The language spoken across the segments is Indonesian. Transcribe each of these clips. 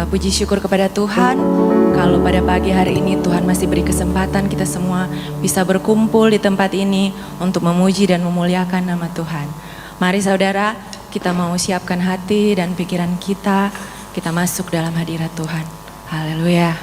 puji syukur kepada Tuhan. Kalau pada pagi hari ini Tuhan masih beri kesempatan kita semua bisa berkumpul di tempat ini untuk memuji dan memuliakan nama Tuhan. Mari saudara, kita mau siapkan hati dan pikiran kita masuk dalam hadirat Tuhan. Haleluya.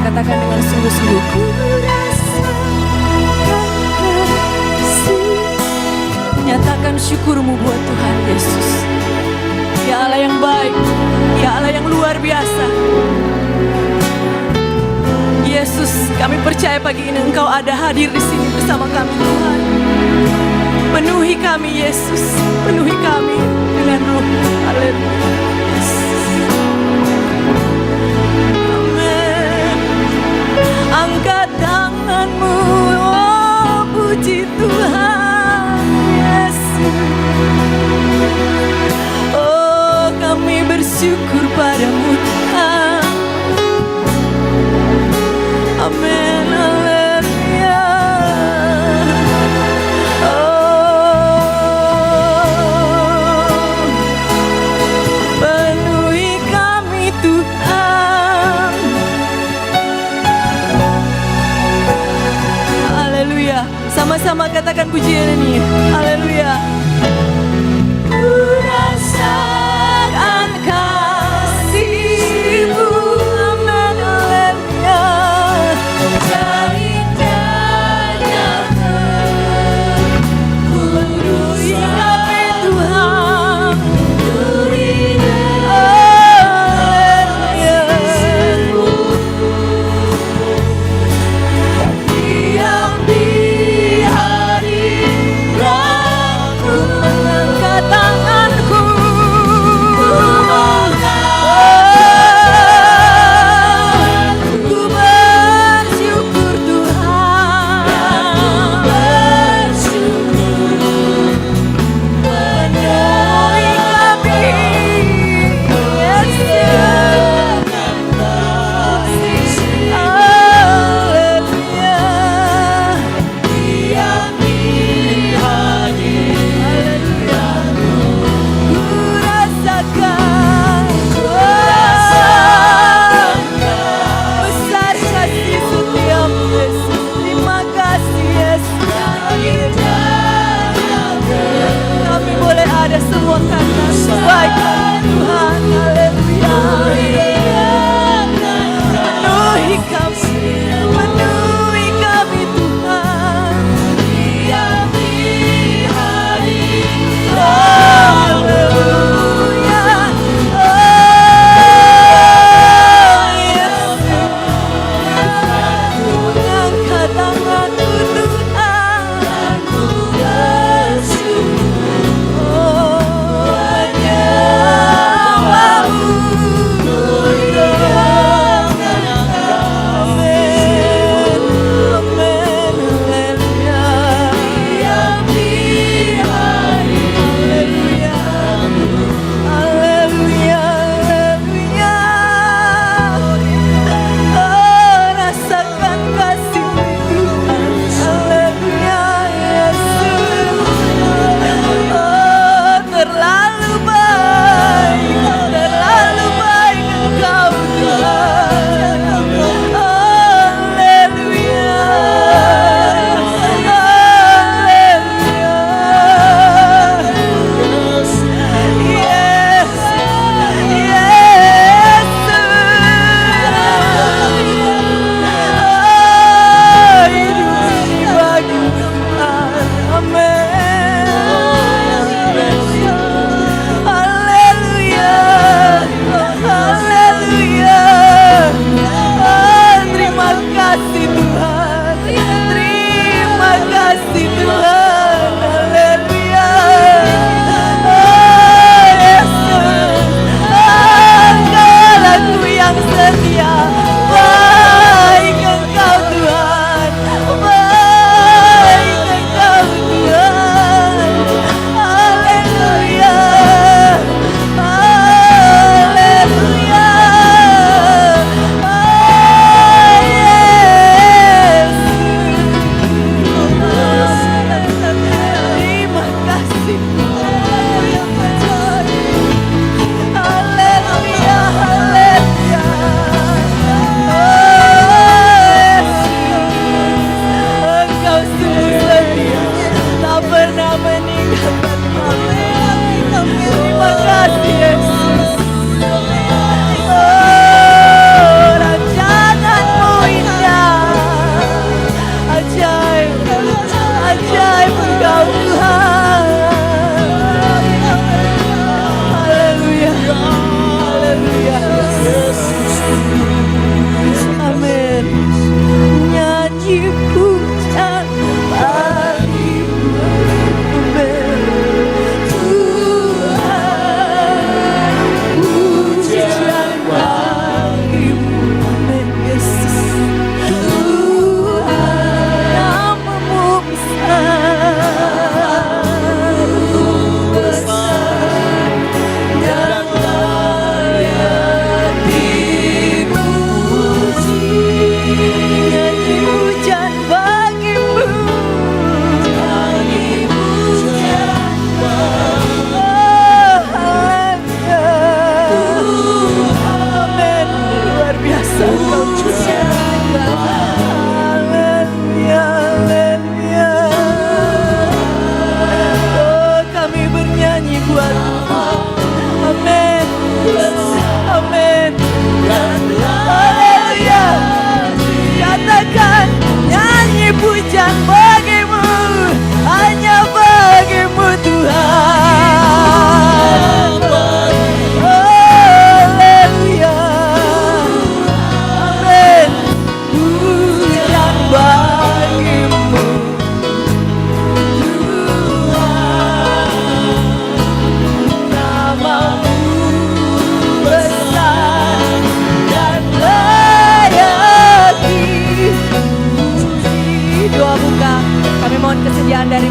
katakan dengan sungguh-sungguh. Ku rasakan kasih. Nyatakan syukurmu buat Tuhan Yesus. Ya Allah yang baik, ya Allah yang luar biasa. Yesus, kami percaya pagi ini Engkau ada hadir di sini bersama kami Tuhan. Penuhi kami Yesus, penuhi kami dengan Roh-Mu. Haleluya. Yesus. Amin. Angkat tanganmu, oh puji Tuhan Yesus. Oh kami bersyukur padamu Tuhan. Amin, haleluya. Oh, penuhi kami Tuhan. Haleluya. Sama-sama katakan pujian ini. Haleluya. Ku rasakan kasih-Mu. Amin, haleluya. Dari indahnya kudus kami Tuhan. Haleluya. Diam di hari raya.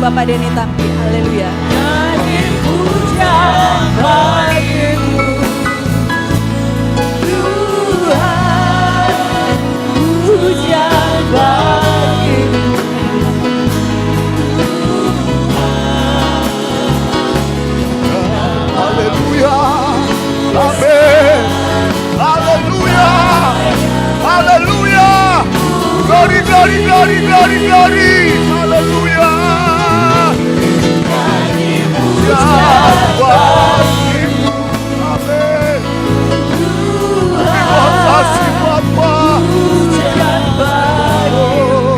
Bapak Denny Tampi. Haleluya. Nyanyi pujian bagimu Tuhan, pujian bagimu Haleluya. Amin. Haleluya. Haleluya. Glory, glory, glory, glory, glory. Haleluya. Pujian bagimu. Amin. Terima kasih Bapa. pujian bagimu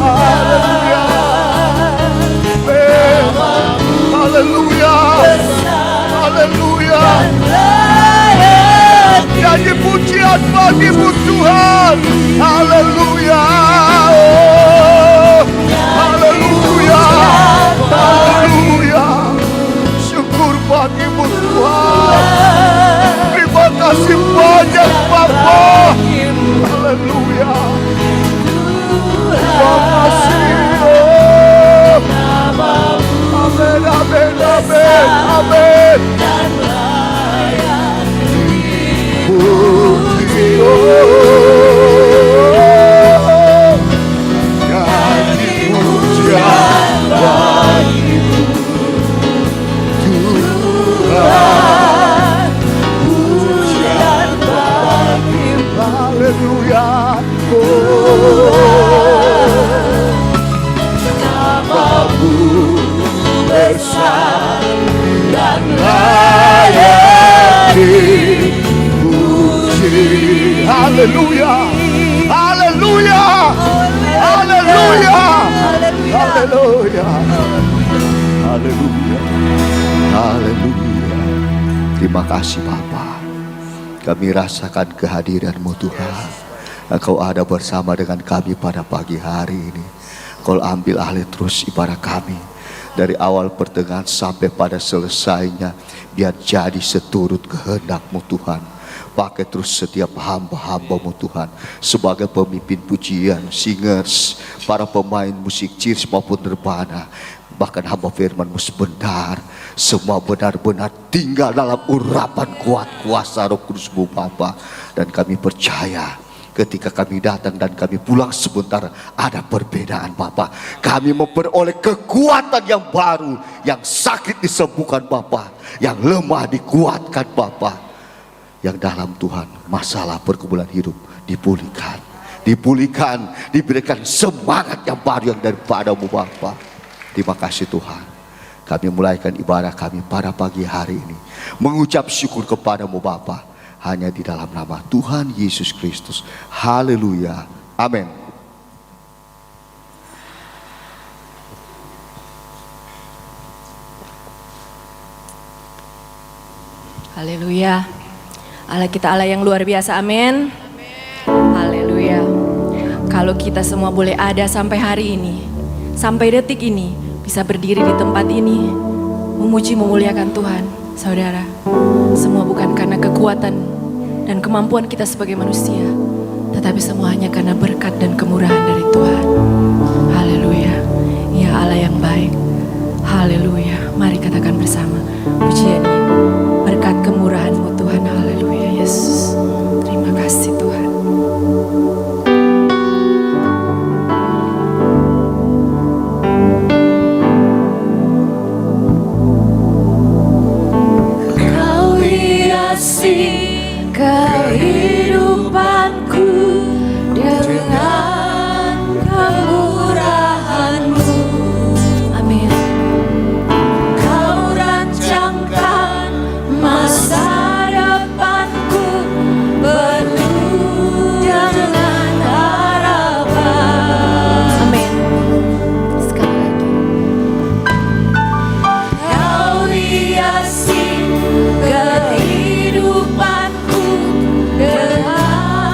Haleluya. Amin. Haleluya. Haleluya. Nyanyi pujian bagimu Tuhan. Haleluya. Oh, haleluya. Haleluya. Syukur bagimu Tuhan. Terima kasih banyak Bapa. Haleluya. Terima kasih. Oh. Amin, amin, amin, amin. Puji, oh, nyanyi pujian bagimu Tuhan, pujian bagimu. Haleluya. Namamu besar dan layak dipuji. Haleluya. Haleluya. Haleluya. Haleluya. Haleluya. Haleluya. Terima kasih Bapa. Kami rasakan kehadiran-Mu Tuhan. Engkau ada bersama dengan kami pada pagi hari ini. Kau ambil alih terus ibadah kami. Dari awal pertengahan sampai pada selesainya. Biar jadi seturut kehendak-Mu Tuhan. Pakai terus setiap hamba-hamba-Mu Tuhan. Sebagai pemimpin pujian, singers, para pemain musik cheers maupun rebana. Bahkan hamba firman-Mu sebentar. Semua benar-benar tinggal dalam urapan kuat kuasa Roh Kudus-Mu Bapa. Dan kami percaya ketika kami datang dan kami pulang sebentar ada perbedaan Bapa. Kami memperoleh kekuatan yang baru. Yang sakit disembuhkan Bapa. Yang lemah dikuatkan Bapa. Yang dalam Tuhan masalah pergumulan hidup dipulihkan. Dipulihkan, diberikan semangat yang baru yang daripada-Mu Bapa. Terima kasih Tuhan. Kami mulaikan ibadah kami pada pagi hari ini. Mengucap syukur kepada-Mu Bapa. Hanya di dalam nama Tuhan Yesus Kristus. Haleluya. Amin. Haleluya. Allah kita Allah yang luar biasa. Amin. Haleluya. Kalau kita semua boleh ada sampai hari ini, sampai detik ini, bisa berdiri di tempat ini, memuji memuliakan Tuhan. Saudara, semua bukan karena kekuatan dan kemampuan kita sebagai manusia, tetapi semua hanya karena berkat dan kemurahan dari Tuhan. Haleluya. Ya Allah yang baik. Haleluya. Mari katakan bersama pujian ini. Berkat kemurahan-Mu Tuhan. Haleluya Yesus. Terima kasih Tuhan. Kau hiasi kehidupanku dengan kemurahan-Mu. Amin. Kau rancangkan masa depanku penuh dengan harapan. Amin. Sekali lagi. Kau hiasi kehidupanku dengan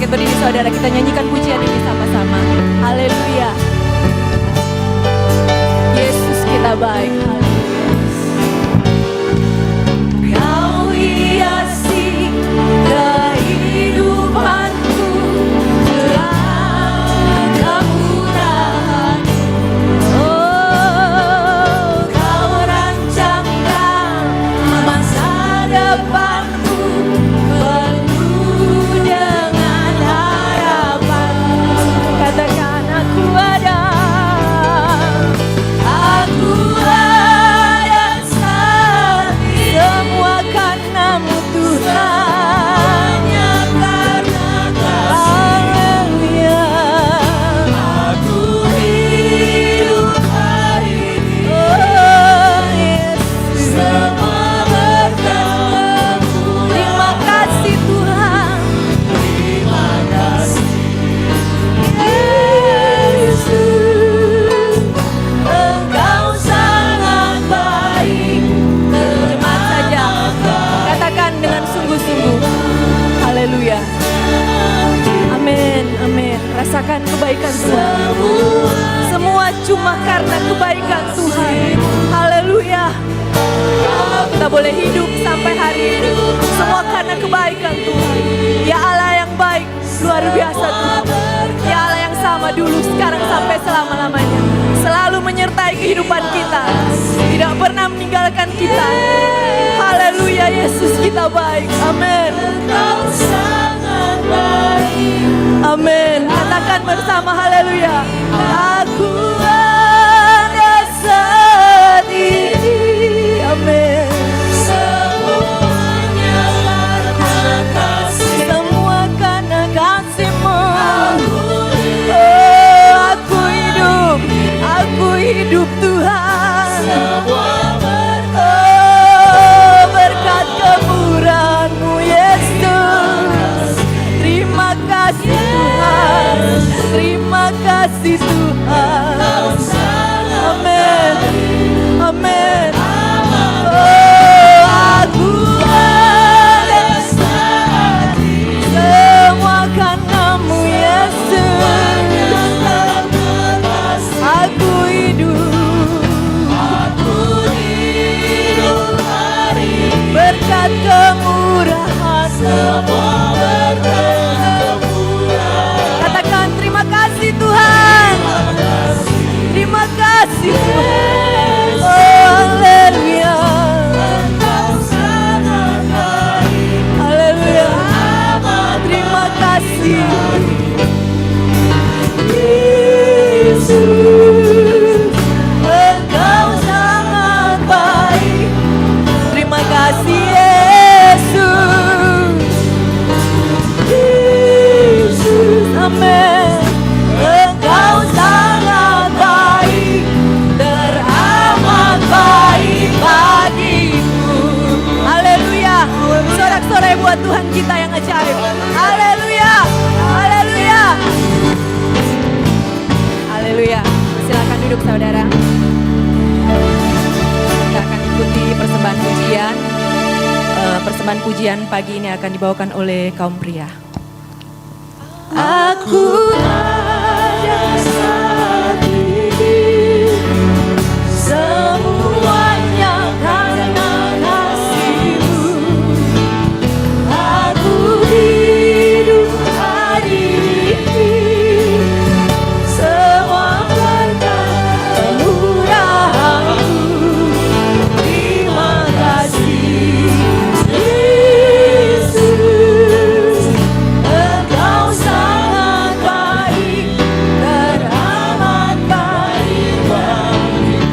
bangkit berdiri saudara, kita nyanyikan pujian ini sama-sama. Haleluya. Yesus kita baik. Kau hiasi kehidupanku dengan kemurahan. Oh, kau rancangkan masa depanku penuh dengan harapan. Katakan aku ada. Aku ada saat ini Semua karenamu Tuhan. hanya karena kasih. Haleluya. Aku hidup hari ini Oh Yesus. semua berkat-Mu. Terima kasih Tuhan. Terima kasih Yesus, Engkau sangat baik. Jemaat saja, katakan dengan sungguh-sungguh. Haleluya. Amin, amin. Rasakan kebaikan Tuhan. Semua cuma karena kebaikan Tuhan. Haleluya. Kita boleh hidup sampai hari ini semua karena kebaikan Tuhan. Ya Allah yang baik, luar biasa Tuhan. Ya Allah yang sama dulu, sekarang sampai selama-lamanya. Selalu menyertai kehidupan kita, tidak pernah meninggalkan kita. Haleluya, Yesus kita baik. Amin. Engkau sangat baik. Amin. Katakan bersama haleluya. Aku ada saat ini. Amin. Semuanya karena kasih. Semua karena kasih-Mu. Aku hidup Tuhan. Oh, berkat kemurahan-Mu Yesus. Terima kasih Tuhan. Terima kasih Tuhan. Amin. Amin. Oh, aku ada saat ini. Semua karena-Mu Yesus. Aku hidup hari ini berkat kemurahan. semua berkat kemurahan. Katakan terima kasih Tuhan. Terima kasih Tuhan. Oh, haleluya. Engkau sangat baik. Haleluya. Terima kasih. Yesus, Engkau sangat baik. Terima kasih Yesus. Yesus, Amin. Engkau sangat baik. Teramat baik bagiku. Haleluya. Sorak-sorai buat Tuhan kita yang ajaib. Haleluya. Haleluya. Haleluya. Silakan duduk saudara. Kita akan ikuti persembahan pujian. Persembahan pujian pagi ini akan dibawakan oleh kaum pria. Aku ada saat ini semuanya karena kasih-Mu. Aku hidup hari ini semua berkat kemurahan-Mu. Terima kasih Yesus, Engkau sangat baik. Teramat baik bagiku.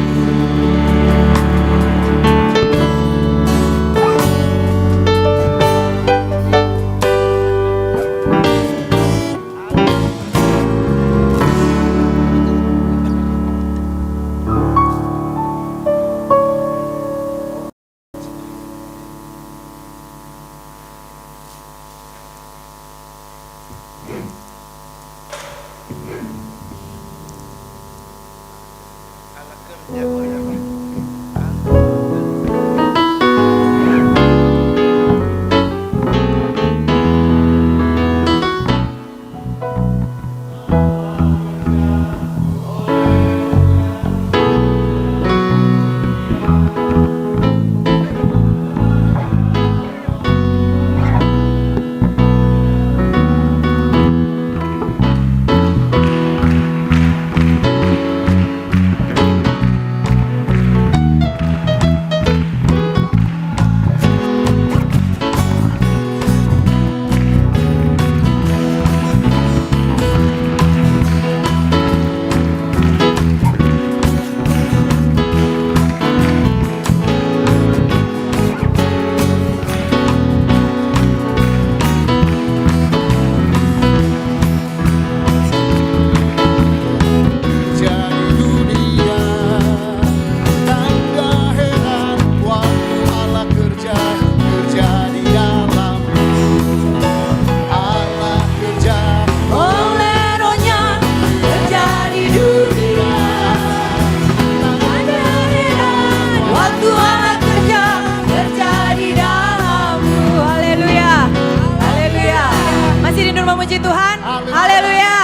puji Tuhan. Haleluya.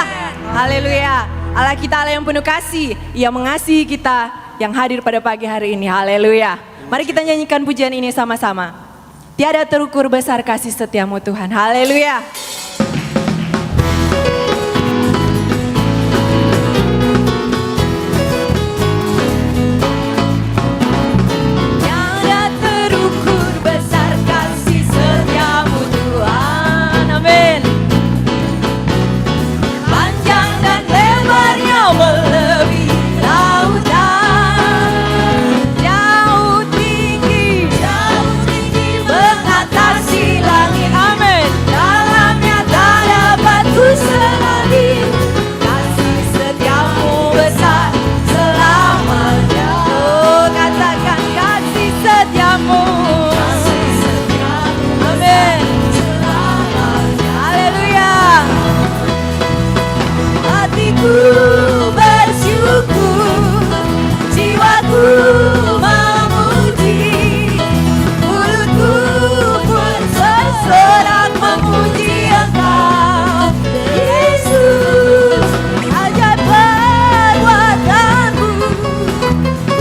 Haleluya. Allah kita Allah yang penuh kasih. Ia mengasihi kita yang hadir pada pagi hari ini. Haleluya. Mari kita nyanyikan pujian ini sama-sama. Tiada terukur besar kasih setiamu Tuhan. Haleluya. Tiada terukur besar kasih setiamu Tuhan. Amin. Panjang dan lebarnya melebihi lautan. Jauh tinggi mengatasi langit. Amin. Dalamnya tak dapat ku selami. Kasih setiamu besar selamanya. Oh, katakan kasih setiamu. Amin. Haleluya. Hatiku bersyukur, jiwaku memuji, mulutku pun bersorak memuji Engkau, Yesus. Ajaib perbuatanmu,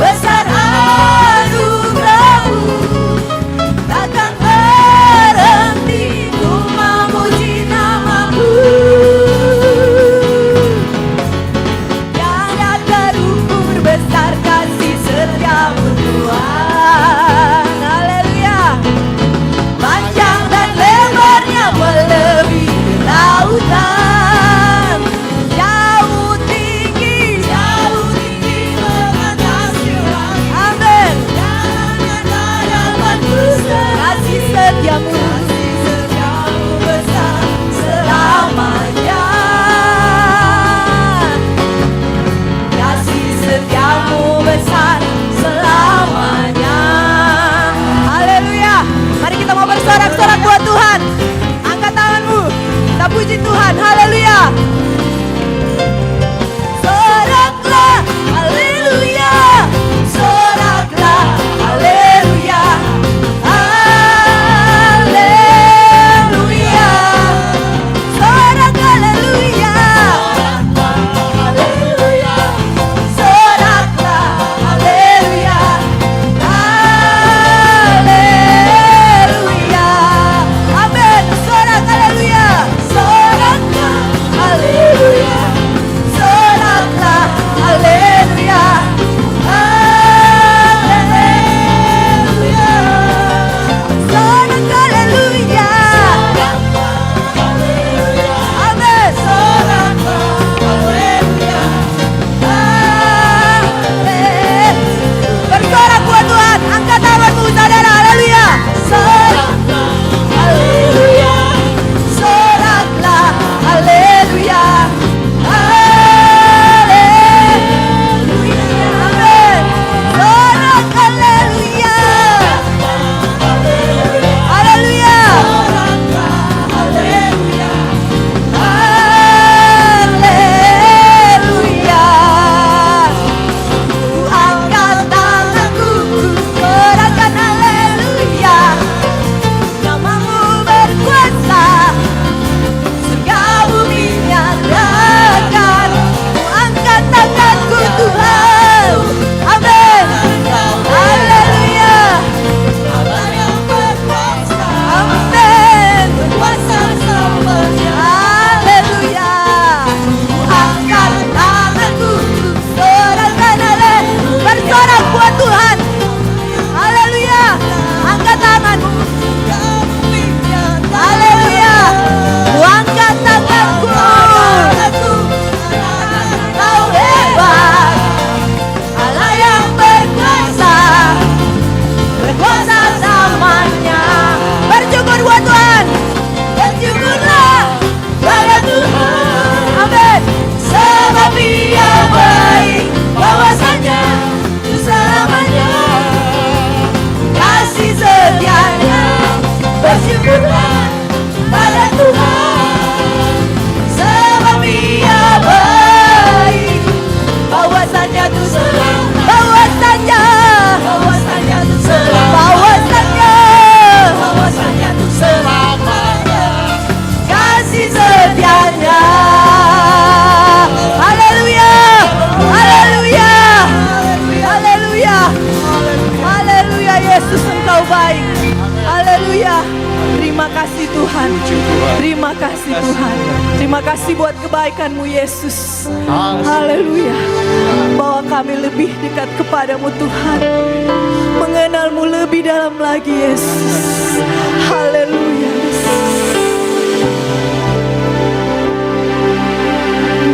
besar anugerahmu, takkan berhenti ku memuji namamu. Tiada terukur besar kasih setiamu Tuhan. Haleluya. Panjang dan lebarnya melebihi lautan. Jauh tinggi mengatasi langit. Amin. Tak dapat ku kasih setiamu besar selamanya. Kasih setiamu besar selamanya. Haleluya. Mari kita mau bersorak-sorak buat Tuhan. Angkat tanganmu. Kita puji Tuhan. Haleluya. Soraklah. Haleluya. Soraklah. Haleluya. Haleluya. Sorak haleluya. Haleluya. Soraklah. Haleluya. Haleluya. Amin. Sorak haleluya. Soraklah. Haleluya. Terima kasih Tuhan. Terima kasih buat kebaikan-Mu Yesus. Haleluya. Bahwa kami lebih dekat kepadamu Tuhan. Mengenal-Mu lebih dalam lagi Yesus. Haleluya.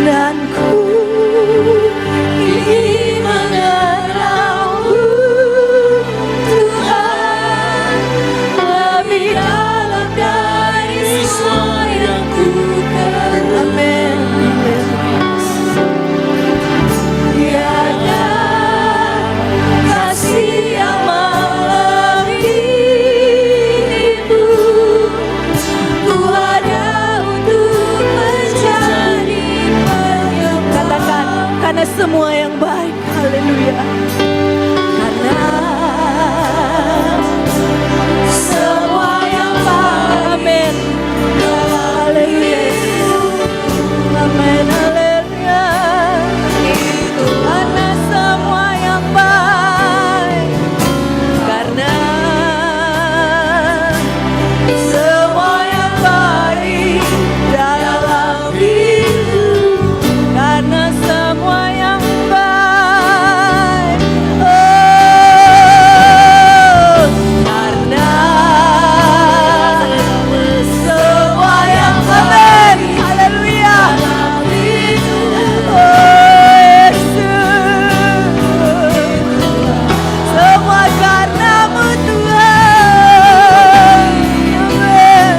Dan ku ingin mengenal-Mu Tuhan lebih dalam dari semua yang ku kenal. Amin. Tiada kasih yang melebihi-Mu. Ku ada untuk menjadi penyembah. Katakan, karena semua yang baik. Haleluya. Karena semua yang baik. Amin. Haleluya. Amin. Haleluya. Karena semua yang baik. Karena semua yang baik dalam hidup. Karena semua yang baik. Oh, karena semua yang baik. Haleluya. Oh, Yesus. Semua karena-Mu Tuhan. Amin.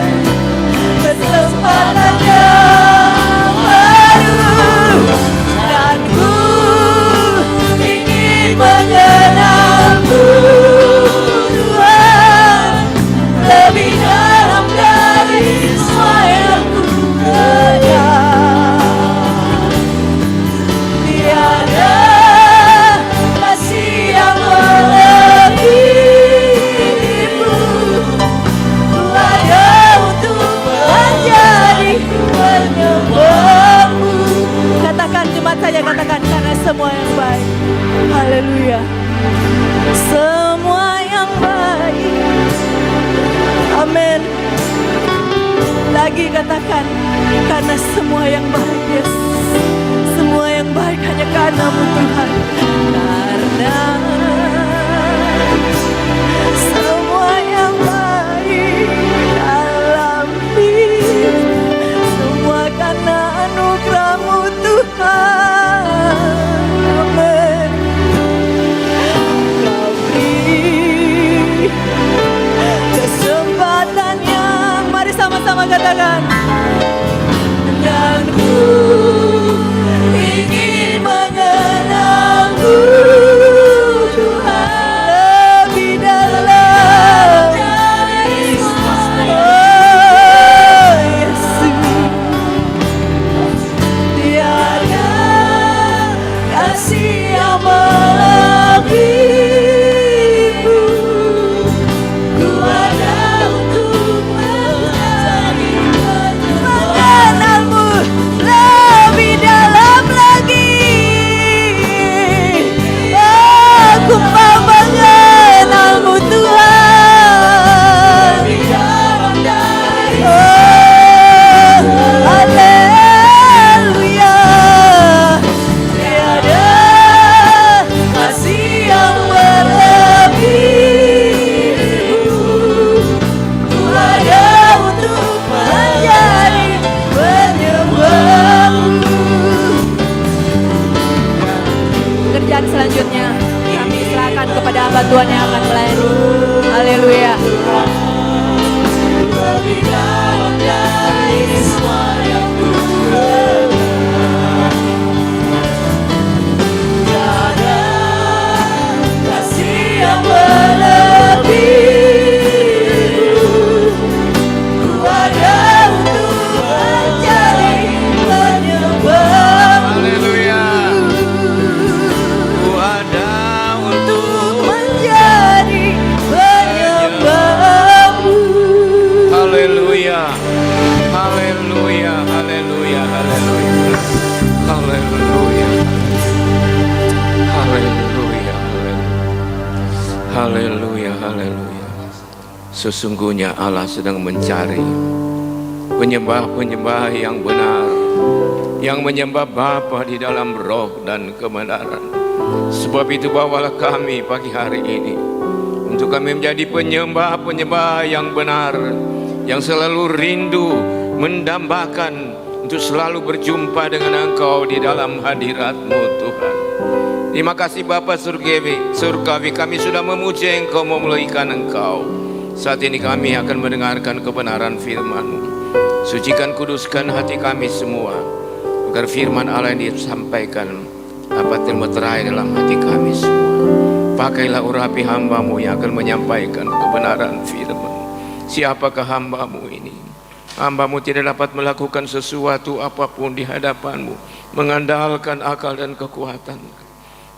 Kesempatan yang baru. Dan ku ingin mengenal-Mu Tuhan lebih dalam dari semua yang ku kenal. Tiada kasih yang melebihi-Mu. Ku ada untuk menjadi penyembah-Mu. Katakan jemaat saja, katakan karena semua yang baik. Haleluya. Semua yang baik. Amin. Lagi katakan karena semua yang baik Yesus. Semua yang baik hanya karena-Mu Tuhan. Karena semua yang baik dalam hidup. Semua karena anugerah-Mu Tuhan. Amin. Kau beri kesempatan yang, mari sama-sama katakan. Dan ku ingin mengenal-Mu Tuhan lebih dalam. Oh Yesus. Tiada kasih yang melebihi-Mu. Ku ada untuk menjadi mengenal-Mu lebih dalam lagi. Aku mau mengenal-Mu Tuhan. Oh, haleluya. Tiada kasih yang melebihi-Mu. Ku ada untuk menjadi penyembah-Mu. Pekerjaan selanjutnya kami serahkan kepada hamba Tuhan yang akan melayani. Haleluya. Lebih dalam dari semua yang ku kenal. Tiada kasih yang melebihi-Mu. Ku ada untuk menjadi penyembah-Mu. Haleluya. Ku ada untuk Menjadi penyembah-Mu. Haleluya. Haleluya. Haleluya. Haleluya. Haleluya. Haleluya. Haleluya. Haleluya. Sesungguhnya Allah sedang mencari penyembah-penyembah yang benar, yang menyembah Bapa di dalam roh dan kebenaran. Sebab itu bawalah kami pagi hari ini untuk kami menjadi penyembah-penyembah yang benar, yang selalu rindu mendambakan untuk selalu berjumpa dengan Engkau di dalam hadirat-Mu Tuhan. Terima kasih Bapa surgawi, kami sudah memuji Engkau, memuliakan Engkau. Saat ini kami akan mendengarkan kebenaran firman-Mu. Sucikan, kuduskan hati kami semua, agar firman Allah yang disampaikan dapat termeterai dalam hati kami semua. Pakailah urapi hamba-Mu yang akan menyampaikan kebenaran firman. Siapakah hamba-Mu ini? Hamba-Mu tidak dapat melakukan sesuatu apapun di hadapan-Mu, mengandalkan akal dan kekuatan.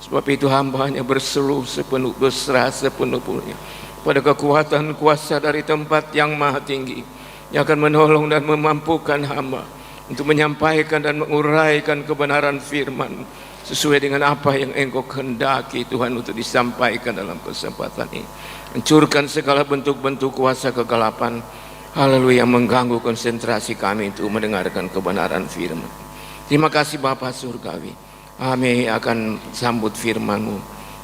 Sebab itu hamba-Nya berserah sepenuhnya pada kekuatan kuasa dari tempat yang maha tinggi, yang akan menolong dan memampukan hamba untuk menyampaikan dan menguraikan kebenaran firman sesuai dengan apa yang Engkau kehendaki Tuhan untuk disampaikan dalam kesempatan ini. Hancurkan segala bentuk-bentuk kuasa kegelapan, haleluya, yang mengganggu konsentrasi kami untuk mendengarkan kebenaran firman. Terima kasih Bapa surgawi, kami akan sambut firman-Mu,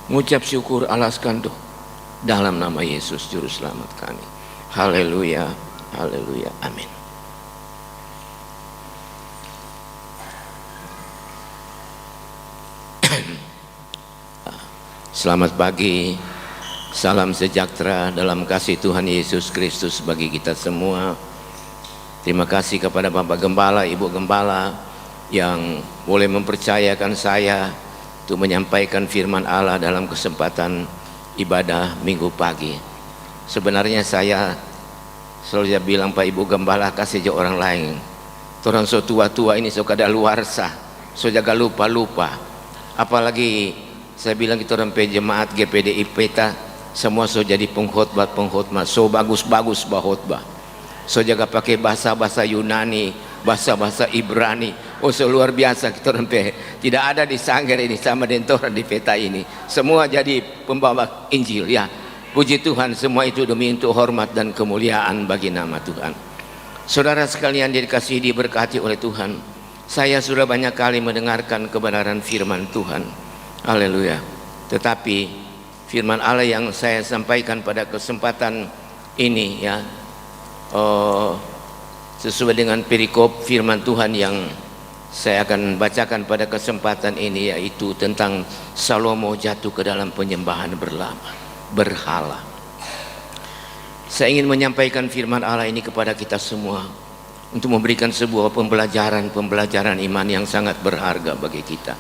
mengucap syukur, alaskan doa dalam nama Yesus juru selamat kami. Haleluya, haleluya, amin. Selamat pagi, salam sejahtera dalam kasih Tuhan Yesus Kristus bagi kita semua. Terima kasih kepada Bapak Gembala, Ibu Gembala yang boleh mempercayakan saya untuk menyampaikan firman Allah dalam kesempatan ibadah minggu pagi. Sebenarnya saya selalu bilang Pak Ibu Gembala kasih aja orang lain. Orang so tua-tua ini so kada luarsa, so jaga lupa-lupa. Apalagi saya bilang kita orang jemaat GPDIP semua so jadi pengkhotbah, so bagus-bagus bahotbah. So jaga pakai bahasa-bahasa Yunani, bahasa-bahasa Ibrani. Oh so luar biasa kita orang tidak ada di sanggar ini sama dengan orang di peta ini. Semua jadi pembawa Injil ya. Puji Tuhan, semua itu demi untuk hormat dan kemuliaan bagi nama Tuhan. Saudara sekalian dikasihi, diberkati oleh Tuhan. Saya sudah banyak kali mendengarkan kebenaran firman Tuhan. Haleluya. Tetapi firman Allah yang saya sampaikan pada kesempatan ini ya, sesuai dengan perikop firman Tuhan yang saya akan bacakan pada kesempatan ini, yaitu tentang Salomo jatuh ke dalam penyembahan berhala. Saya ingin menyampaikan firman Allah ini kepada kita semua untuk memberikan sebuah pembelajaran iman yang sangat berharga bagi kita.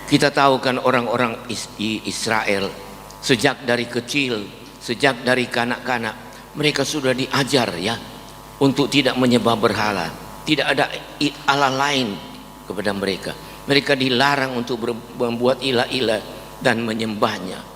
Kita tahu kan orang-orang Israel sejak dari kecil, sejak dari kanak-kanak, mereka sudah diajar ya untuk tidak menyembah berhala, tidak ada Allah lain kepada mereka. Mereka dilarang untuk membuat ilah-ilah dan menyembahnya.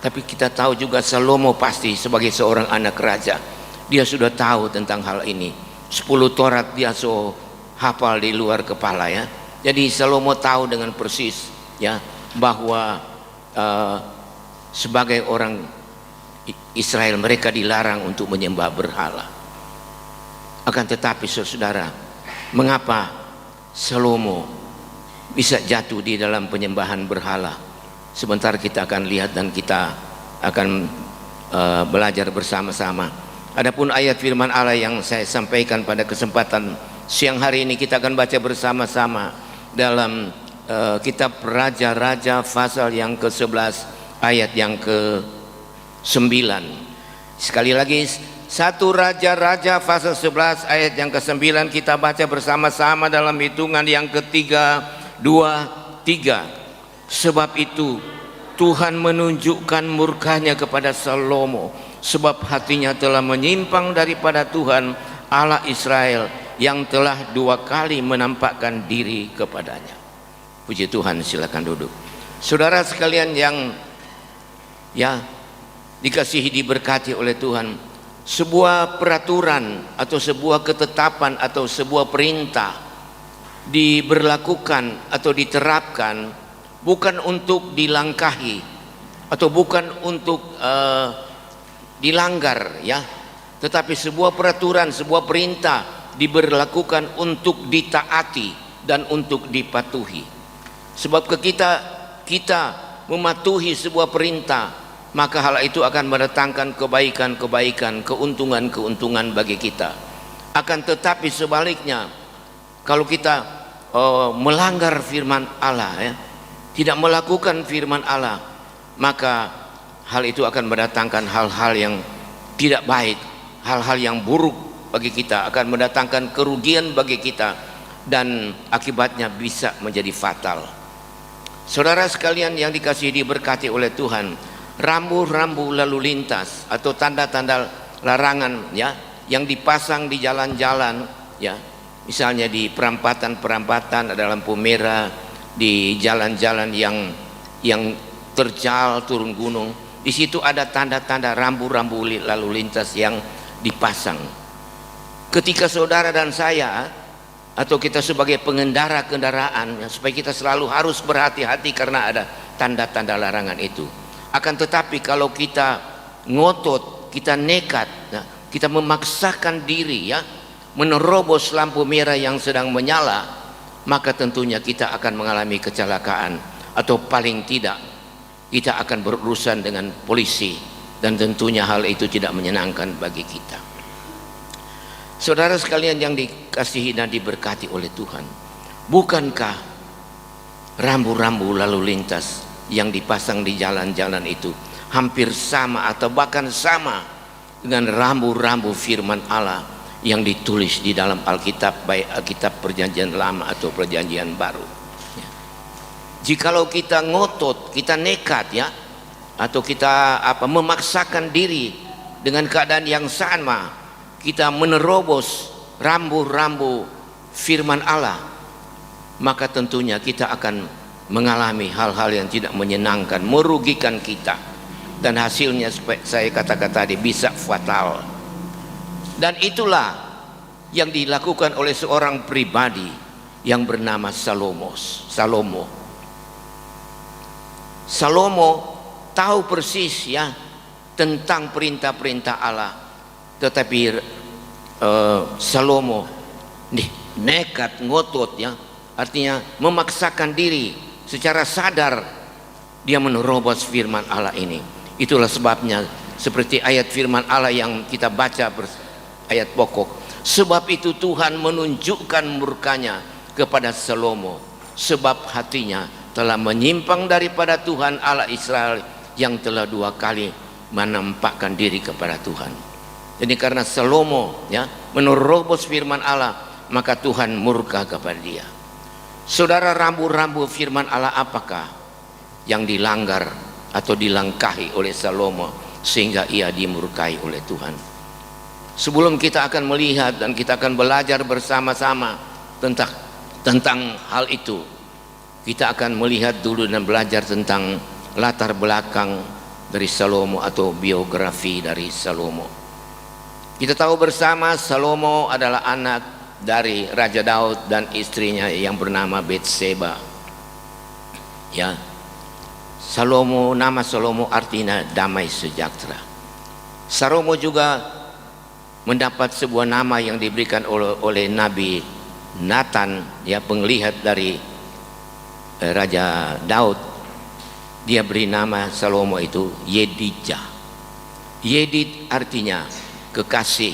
Tapi kita tahu juga Salomo pasti sebagai seorang anak raja, dia sudah tahu tentang hal ini. 10 Taurat dia so hafal di luar kepala ya. Jadi Salomo tahu dengan persis ya bahwa sebagai orang Israel mereka dilarang untuk menyembah berhala. Akan tetapi saudara, mengapa Salomo bisa jatuh di dalam penyembahan berhala? Sebentar kita akan lihat dan kita akan belajar bersama-sama. Adapun ayat firman Allah yang saya sampaikan pada kesempatan siang hari ini, kita akan baca bersama-sama dalam kitab Raja-Raja pasal yang ke-11 ayat yang ke-9. Sekali lagi, 1 Raja-Raja pasal 11 ayat yang ke-9, kita baca bersama-sama dalam hitungan yang ketiga, 2, 3. Sebab itu Tuhan menunjukkan murkanya kepada Salomo, sebab hatinya telah menyimpang daripada Tuhan Allah Israel yang telah 2 kali menampakkan diri kepadanya. Puji Tuhan, silakan duduk. Saudara sekalian yang ya dikasihi, diberkati oleh Tuhan, sebuah peraturan atau sebuah ketetapan atau sebuah perintah diberlakukan atau diterapkan bukan untuk dilangkahi atau bukan untuk dilanggar ya, tetapi sebuah peraturan, sebuah perintah diberlakukan untuk ditaati dan untuk dipatuhi. Sebab kita mematuhi sebuah perintah, maka hal itu akan mendatangkan kebaikan-kebaikan, keuntungan-keuntungan bagi kita. Akan tetapi sebaliknya, kalau kita melanggar firman Allah, ya, tidak melakukan firman Allah, maka hal itu akan mendatangkan hal-hal yang tidak baik, hal-hal yang buruk bagi kita, akan mendatangkan kerugian bagi kita, dan akibatnya bisa menjadi fatal. Saudara sekalian yang dikasihi diberkati oleh Tuhan, rambu-rambu lalu lintas atau tanda-tanda larangan, ya, yang dipasang di jalan-jalan, ya, misalnya di perampatan-perampatan ada lampu merah, di jalan-jalan yang terjal turun gunung, di situ ada tanda-tanda rambu-rambu lalu lintas yang dipasang. Ketika saudara dan saya atau kita sebagai pengendara kendaraan, supaya kita selalu harus berhati-hati karena ada tanda-tanda larangan itu. Akan tetapi kalau kita ngotot, kita nekat, kita memaksakan diri, ya, menerobos lampu merah yang sedang menyala, maka tentunya kita akan mengalami kecelakaan, atau paling tidak kita akan berurusan dengan polisi, dan tentunya hal itu tidak menyenangkan bagi kita. Saudara sekalian yang dikasihi dan diberkati oleh Tuhan, bukankah rambu-rambu lalu lintas yang dipasang di jalan-jalan itu hampir sama atau bahkan sama dengan rambu-rambu firman Allah yang ditulis di dalam Alkitab, baik Alkitab Perjanjian Lama atau Perjanjian Baru? Jikalau kita ngotot, kita nekat, ya, atau kita memaksakan diri dengan keadaan yang sama, kita menerobos rambu-rambu firman Allah, maka tentunya kita akan mengalami hal-hal yang tidak menyenangkan, merugikan kita, dan hasilnya saya katakan tadi bisa fatal. Dan itulah yang dilakukan oleh seorang pribadi yang bernama Salomo. Tahu persis, ya, tentang perintah-perintah Allah, tetapi Salomo nekat, ngotot, ya, artinya memaksakan diri secara sadar dia menerobos firman Allah ini. Itulah sebabnya seperti ayat firman Allah yang kita baca, ayat pokok, sebab itu Tuhan menunjukkan murkanya kepada Salomo, sebab hatinya telah menyimpang daripada Tuhan Allah Israel yang telah 2 kali menampakkan diri kepada Tuhan. Jadi karena Salomo, ya, menerobos firman Allah, maka Tuhan murka kepada dia. Saudara, rambu-rambu firman Allah apakah yang dilanggar atau dilangkahi oleh Salomo sehingga ia dimurkai oleh Tuhan? Sebelum kita akan melihat dan kita akan belajar bersama-sama tentang hal itu, kita akan melihat dulu dan belajar tentang latar belakang dari Salomo atau biografi dari Salomo. Kita tahu bersama Salomo adalah anak dari Raja Daud dan istrinya yang bernama Betseba. Ya, Salomo, nama Salomo artinya damai sejahtera. Salomo juga mendapat sebuah nama yang diberikan oleh Nabi Nathan, ya, penglihat dari Raja Daud. Dia beri nama Salomo itu Yedidja. Yedid artinya kekasih,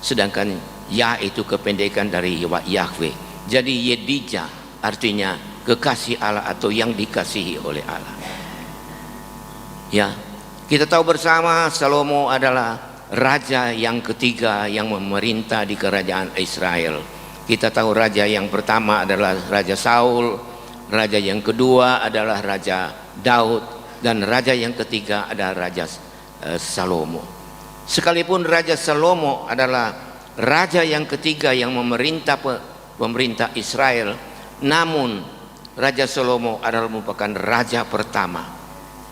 sedangkan Ya itu kependekan dari Yahweh. Jadi Yedidja artinya kekasih Allah atau yang dikasihi oleh Allah. Ya, kita tahu bersama Salomo adalah raja yang ketiga yang memerintah di kerajaan Israel. Kita tahu raja yang pertama adalah Raja Saul, raja yang kedua adalah Raja Daud, dan raja yang ketiga adalah Raja Salomo. Sekalipun Raja Salomo adalah raja yang ketiga yang memerintah Israel, namun Raja Salomo adalah merupakan raja pertama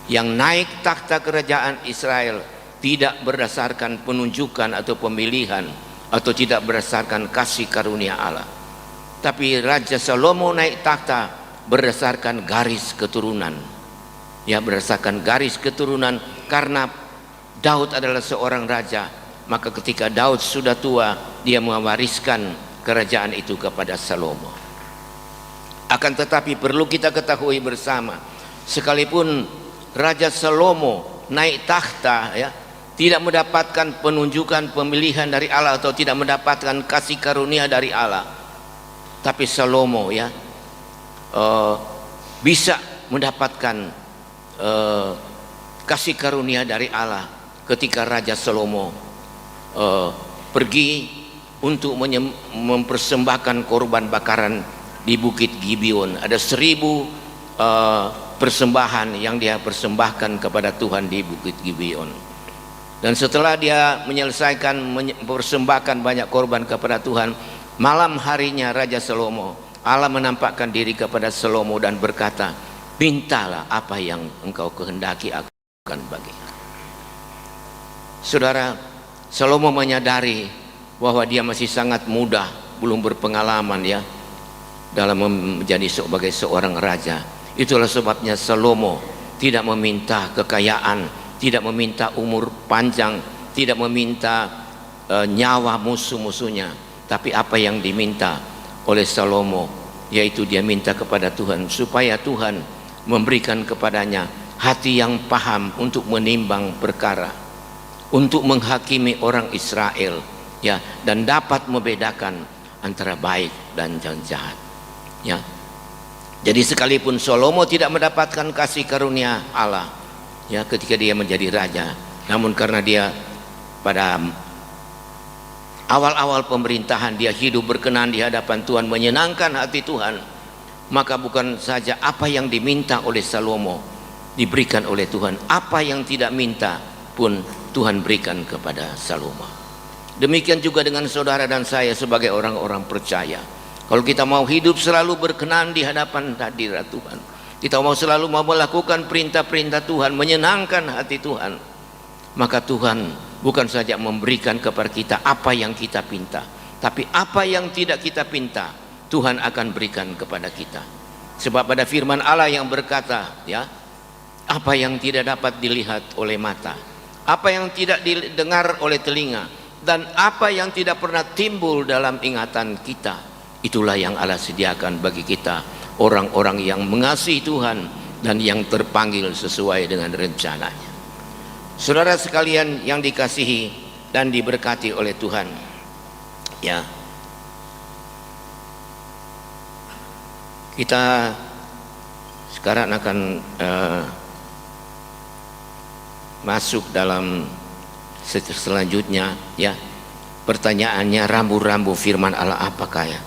yang naik takhta kerajaan Israel tidak berdasarkan penunjukan atau pemilihan, atau tidak berdasarkan kasih karunia Allah, tapi Raja Salomo naik takhta berdasarkan garis keturunan. Ya, berdasarkan garis keturunan, karena Daud adalah seorang raja, maka ketika Daud sudah tua, dia mewariskan kerajaan itu kepada Salomo. Akan tetapi perlu kita ketahui bersama, sekalipun Raja Salomo naik takhta, ya, tidak mendapatkan penunjukan pemilihan dari Allah atau tidak mendapatkan kasih karunia dari Allah, tapi Salomo, ya, bisa mendapatkan kasih karunia dari Allah ketika Raja Salomo pergi untuk mempersembahkan korban bakaran di Bukit Gibeon. Ada 1000 persembahan yang dia persembahkan kepada Tuhan di Bukit Gibeon. Dan setelah dia menyelesaikan mempersembahkan banyak korban kepada Tuhan, malam harinya Raja Salomo, Allah menampakkan diri kepada Salomo dan berkata, mintalah apa yang engkau kehendaki, aku akan bagi. Saudara, Salomo menyadari bahwa dia masih sangat muda, belum berpengalaman, ya, dalam menjadi sebagai seorang raja. Itulah sebabnya Salomo tidak meminta kekayaan, tidak meminta umur panjang, tidak meminta nyawa musuh-musuhnya, tapi apa yang diminta oleh Salomo, yaitu dia minta kepada Tuhan supaya Tuhan memberikan kepadanya hati yang paham untuk menimbang perkara, untuk menghakimi orang Israel, ya, dan dapat membedakan antara baik dan jahat, ya. Jadi sekalipun Salomo tidak mendapatkan kasih karunia Allah, ya, ketika dia menjadi raja, namun karena dia pada awal-awal pemerintahan dia hidup berkenan di hadapan Tuhan, menyenangkan hati Tuhan, maka bukan saja apa yang diminta oleh Salomo diberikan oleh Tuhan, apa yang tidak minta pun Tuhan berikan kepada Salomo. Demikian juga dengan saudara dan saya sebagai orang-orang percaya. Kalau kita mau hidup selalu berkenan di hadapan hadirat Tuhan, kita mau selalu mau melakukan perintah-perintah Tuhan, menyenangkan hati Tuhan, maka Tuhan bukan saja memberikan kepada kita apa yang kita pinta, tapi apa yang tidak kita pinta Tuhan akan berikan kepada kita. Sebab ada firman Allah yang berkata, ya, apa yang tidak dapat dilihat oleh mata, apa yang tidak didengar oleh telinga, dan apa yang tidak pernah timbul dalam ingatan kita, itulah yang Allah sediakan bagi kita, orang-orang yang mengasihi Tuhan dan yang terpanggil sesuai dengan rencananya. Saudara sekalian yang dikasihi dan diberkati oleh Tuhan, ya, kita sekarang akan masuk dalam selanjutnya, ya. Pertanyaannya, rambu-rambu firman Allah apakah, ya,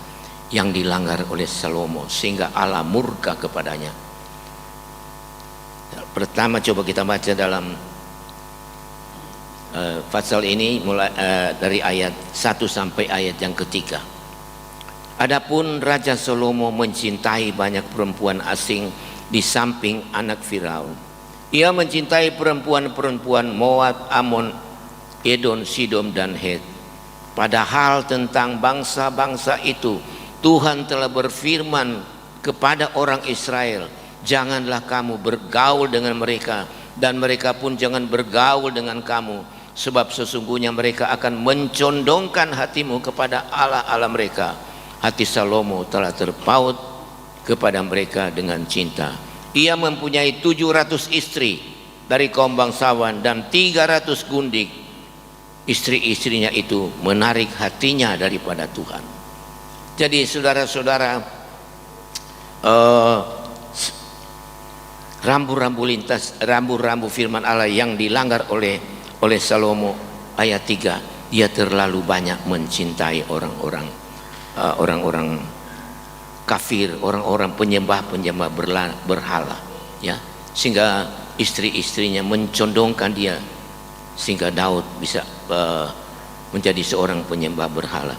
yang dilanggar oleh Salomo sehingga Allah murka kepadanya? Pertama, coba kita baca dalam pasal ini mulai dari ayat 1 sampai ayat yang ketiga. Adapun Raja Salomo mencintai banyak perempuan asing di samping anak Firaun. Ia mencintai perempuan-perempuan Moab, Amon, Edom, Sidom, dan Het. Padahal tentang bangsa-bangsa itu Tuhan telah berfirman kepada orang Israel, janganlah kamu bergaul dengan mereka, dan mereka pun jangan bergaul dengan kamu, sebab sesungguhnya mereka akan mencondongkan hatimu kepada Allah-Allah mereka. Hati Salomo telah terpaut kepada mereka dengan cinta. Ia mempunyai 700 istri dari kaum bangsawan dan 300 gundik. Istri-istrinya itu menarik hatinya daripada Tuhan. Jadi saudara-saudara, rambu-rambu firman Allah yang dilanggar oleh Salomo, ayat 3, dia terlalu banyak mencintai orang-orang kafir, orang-orang penyembah berhala, ya, sehingga istri-istrinya mencondongkan dia, sehingga Daud bisa menjadi seorang penyembah berhala.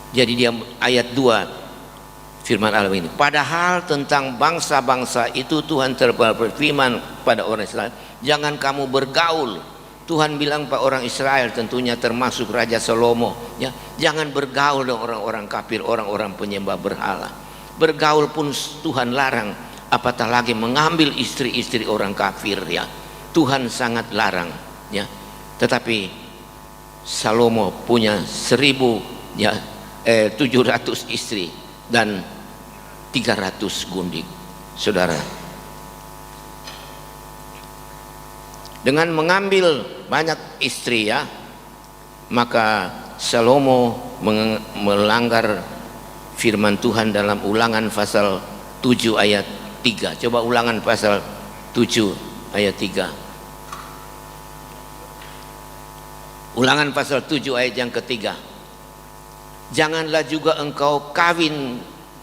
Jadi dia ayat 2 firman Allah ini, padahal tentang bangsa-bangsa itu Tuhan telah berfirman pada orang Israel, jangan kamu bergaul. Tuhan bilang pada orang Israel, tentunya termasuk Raja Salomo, ya, jangan bergaul dengan orang-orang kafir, orang-orang penyembah berhala. Bergaul pun Tuhan larang, apatah lagi mengambil istri-istri orang kafir, ya. Tuhan sangat larang, ya. Tetapi Salomo punya 700 istri dan 300 gundik. Saudara, dengan mengambil banyak istri ya, maka Salomo melanggar firman Tuhan dalam Ulangan pasal 7 ayat 3. Coba Ulangan pasal 7 ayat 3. Ulangan pasal 7 ayat yang ketiga. Janganlah juga engkau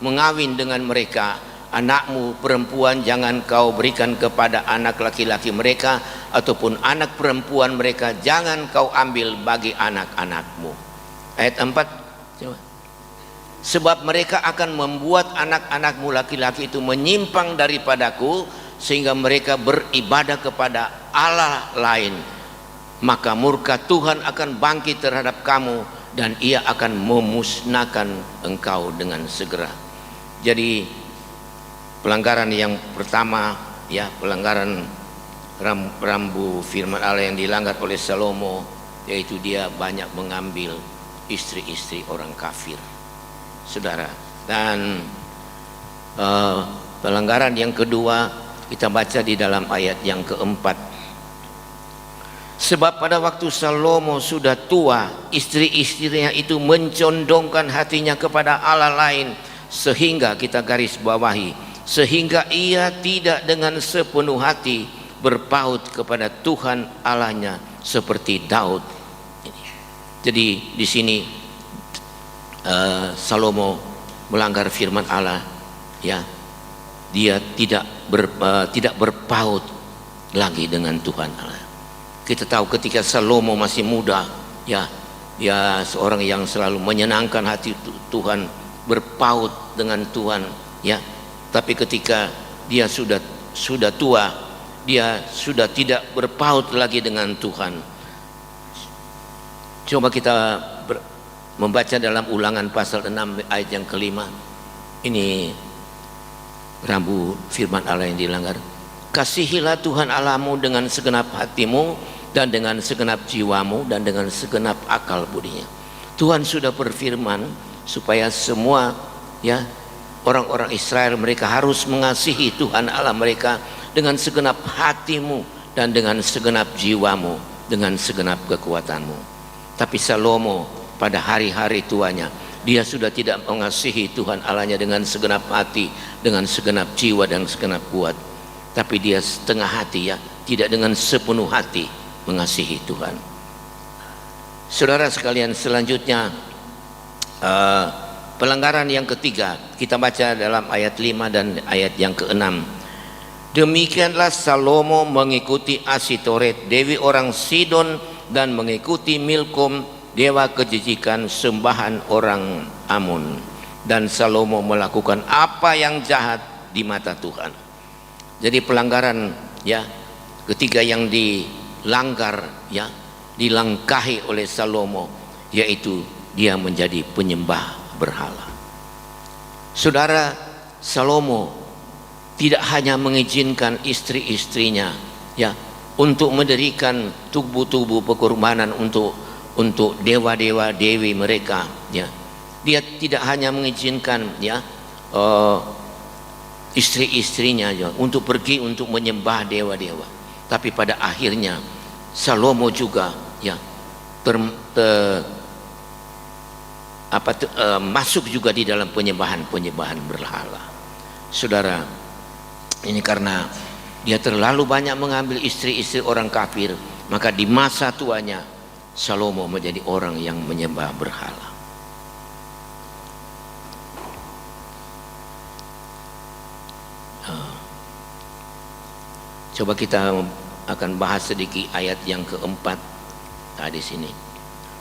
mengawin dengan mereka. Anakmu perempuan jangan kau berikan kepada anak laki-laki mereka, ataupun anak perempuan mereka jangan kau ambil bagi anak-anakmu. Ayat 4, coba. Sebab mereka akan membuat anak-anakmu laki-laki itu menyimpang daripadaku, sehingga mereka beribadah kepada Allah lain. Maka murka Tuhan akan bangkit terhadap kamu, dan ia akan memusnahkan engkau dengan segera. Jadi pelanggaran yang pertama ya, pelanggaran rambu firman Allah yang dilanggar oleh Salomo, yaitu dia banyak mengambil istri-istri orang kafir, saudara. Dan pelanggaran yang kedua kita baca di dalam ayat yang keempat. Sebab pada waktu Salomo sudah tua, istri-istrinya itu mencondongkan hatinya kepada Allah lain, sehingga kita garis bawahi, sehingga ia tidak dengan sepenuh hati berpaut kepada Tuhan Allahnya seperti Daud. Jadi di sini Salomo melanggar firman Allah ya. Dia tidak berpaut lagi dengan Tuhan Allah. Kita tahu ketika Salomo masih muda ya, dia seorang yang selalu menyenangkan hati Tuhan, berpaut dengan Tuhan ya. Tapi ketika dia sudah tua, dia sudah tidak berpaut lagi dengan Tuhan. Coba kita membaca dalam Ulangan pasal 6 ayat yang kelima. Ini rambu firman Allah yang dilanggar. Kasihilah Tuhan Allahmu dengan segenap hatimu, dan dengan segenap jiwamu, dan dengan segenap akal budinya. Tuhan sudah berfirman supaya semua ya, orang-orang Israel, mereka harus mengasihi Tuhan Allah mereka dengan segenap hatimu, dan dengan segenap jiwamu, dengan segenap kekuatanmu. Tapi Salomo pada hari-hari tuanya, dia sudah tidak mengasihi Tuhan Allahnya dengan segenap hati, dengan segenap jiwa dan segenap kuat. Tapi dia setengah hati ya, tidak dengan sepenuh hati mengasihi Tuhan. Saudara sekalian, selanjutnya pelanggaran yang ketiga kita baca dalam ayat 5 dan ayat yang ke-6. Demikianlah Salomo mengikuti Asitoret, dewi orang Sidon, dan mengikuti Milkom, dewa kejijikan sembahan orang Amun. Dan Salomo melakukan apa yang jahat di mata Tuhan. Jadi pelanggaran ya ketiga yang dilanggar ya, dilangkahi oleh Salomo, yaitu dia menjadi penyembah berhala. Saudara, Salomo tidak hanya mengizinkan istri-istrinya ya untuk mendirikan tubuh-tubuh pekorbanan untuk dewa-dewa dewi mereka ya. Dia tidak hanya mengizinkan ya istri-istrinya ya, untuk pergi untuk menyembah dewa-dewa, tapi pada akhirnya Salomo juga ya masuk juga di dalam penyembahan berhala. Saudara, ini karena dia terlalu banyak mengambil istri-istri orang kafir, maka di masa tuanya Salomo menjadi orang yang menyembah berhala. Coba kita akan bahas sedikit ayat yang keempat di sini.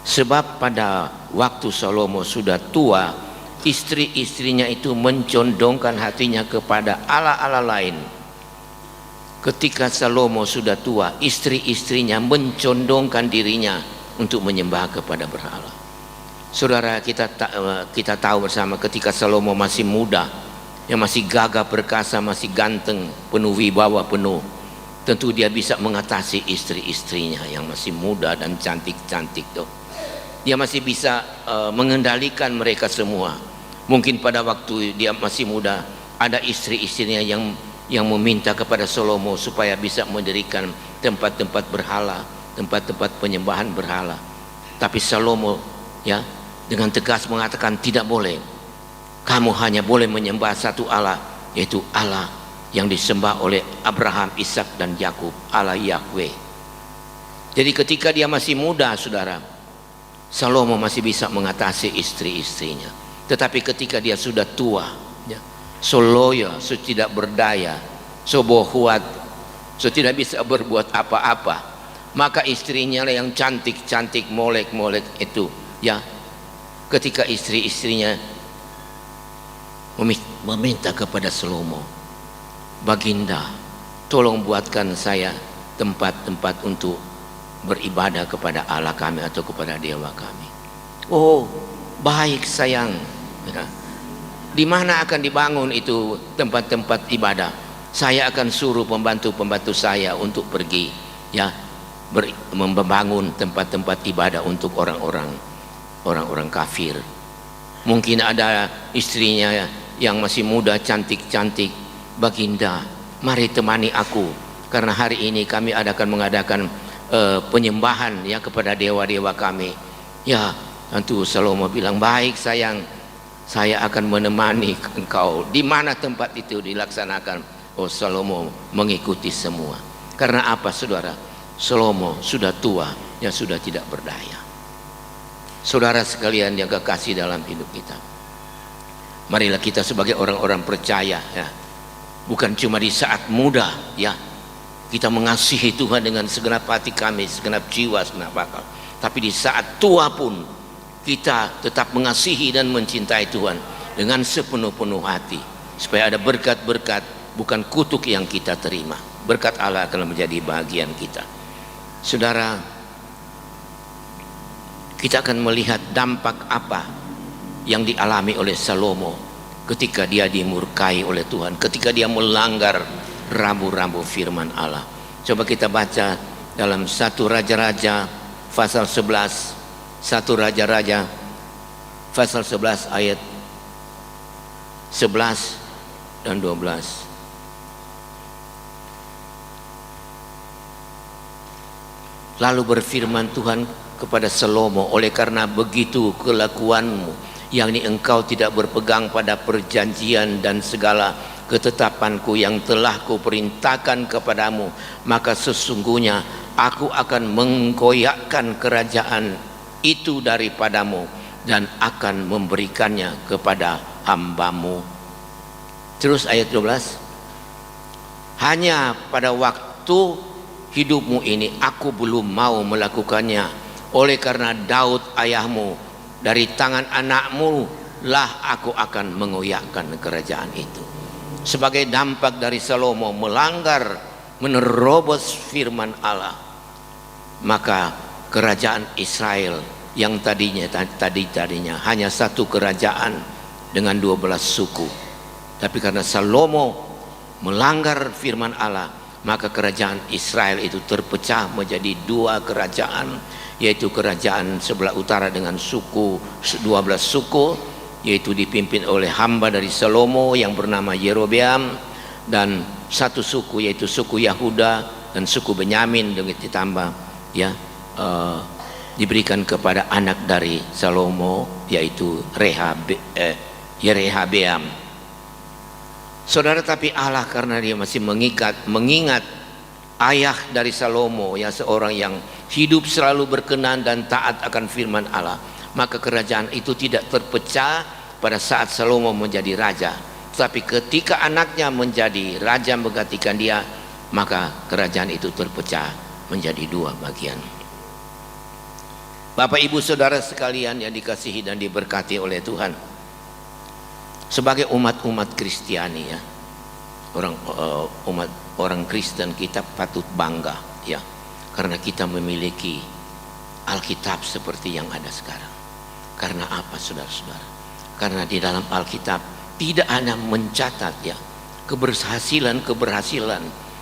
Sebab pada waktu Salomo sudah tua, istri-istrinya itu mencondongkan hatinya kepada allah-allah lain. Ketika Salomo sudah tua, istri-istrinya mencondongkan dirinya untuk menyembah kepada berhala. Saudara, kita tahu bersama ketika Salomo masih muda, yang masih gagah perkasa, masih ganteng, penuh wibawa penuh, tentu dia bisa mengatasi istri-istrinya yang masih muda dan cantik-cantik tuh. dia masih bisa mengendalikan mereka semua. Mungkin pada waktu dia masih muda ada istri-istrinya yang meminta kepada Salomo supaya bisa mendirikan tempat-tempat berhala, tempat-tempat penyembahan berhala. Tapi Salomo ya dengan tegas mengatakan tidak boleh. Kamu hanya boleh menyembah satu Allah, yaitu Allah yang disembah oleh Abraham, Ishak dan Yakub, Allah Yahweh. Jadi ketika dia masih muda, saudara, Salomo masih bisa mengatasi istri-istrinya. Tetapi ketika dia sudah tua, ya, so loyo, so tidak berdaya, so bohuat, so tidak bisa berbuat apa-apa, maka istrinya lah yang cantik-cantik, molek-molek itu, ya. Ketika istri-istrinya meminta kepada Salomo, Baginda, tolong buatkan saya tempat-tempat untuk beribadah kepada Allah kami atau kepada dewa kami. Oh, baik sayang. Ya. Di mana akan dibangun itu tempat-tempat ibadah? Saya akan suruh pembantu-pembantu saya untuk pergi, ya, membangun tempat-tempat ibadah untuk orang-orang kafir. Mungkin ada istrinya yang masih muda, cantik-cantik. Baginda, mari temani aku, karena hari ini kami mengadakan penyembahan ya kepada dewa-dewa kami. Ya, tentu Salomo bilang, baik sayang, saya akan menemani engkau. Di mana tempat itu dilaksanakan? Oh, Salomo mengikuti semua. Karena apa, saudara? Salomo sudah tua, ya sudah tidak berdaya. Saudara sekalian yang kekasih dalam hidup kita, marilah kita sebagai orang-orang percaya, ya, bukan cuma di saat muda, ya, kita mengasihi Tuhan dengan segenap hati kami, segenap jiwa, segenap akal. Tapi di saat tua pun kita tetap mengasihi dan mencintai Tuhan dengan sepenuh-penuh hati, supaya ada berkat-berkat, bukan kutuk yang kita terima. Berkat Allah akan menjadi bagian kita. Saudara, kita akan melihat dampak apa yang dialami oleh Salomo ketika dia dimurkai oleh Tuhan, ketika dia melanggar rambu-rambu firman Allah. Coba kita baca dalam 1 Raja-Raja pasal 11, 1 Raja-Raja pasal 11 ayat 11 dan 12. Lalu berfirman Tuhan kepada Salomo, oleh karena begitu kelakuanmu, yakni engkau tidak berpegang pada perjanjian dan segala ketetapanku yang telah kuperintahkan kepadamu, maka sesungguhnya aku akan mengkoyakkan kerajaan itu daripadamu dan akan memberikannya kepada hambamu. Terus ayat 12, hanya pada waktu hidupmu ini aku belum mau melakukannya, oleh karena Daud ayahmu, dari tangan anakmu lah aku akan mengoyakkan kerajaan itu. Sebagai dampak dari Salomo melanggar, menerobos firman Allah, maka kerajaan Israel yang tadinya hanya satu kerajaan dengan 12 suku, tapi karena Salomo melanggar firman Allah, maka kerajaan Israel itu terpecah menjadi 2 kerajaan, yaitu kerajaan sebelah utara dengan 12 suku, yaitu dipimpin oleh hamba dari Salomo yang bernama Yerobeam, dan satu suku yaitu suku Yahuda dan suku Benyamin ditambah, ya, diberikan kepada anak dari Salomo yaitu Rehabeam. Saudara, tapi Allah karena dia masih mengingat ayah dari Salomo, ya, seorang yang hidup selalu berkenan dan taat akan firman Allah, maka kerajaan itu tidak terpecah pada saat Salomo menjadi raja. Tapi ketika anaknya menjadi raja menggantikan dia, maka kerajaan itu terpecah menjadi 2 bagian. Bapak Ibu Saudara sekalian yang dikasihi dan diberkati oleh Tuhan, sebagai umat-umat Kristiani, ya, orang Kristen, kita patut bangga, ya, karena kita memiliki Alkitab seperti yang ada sekarang. Karena apa, saudara-saudara? Karena di dalam Alkitab tidak hanya mencatat, ya, keberhasilan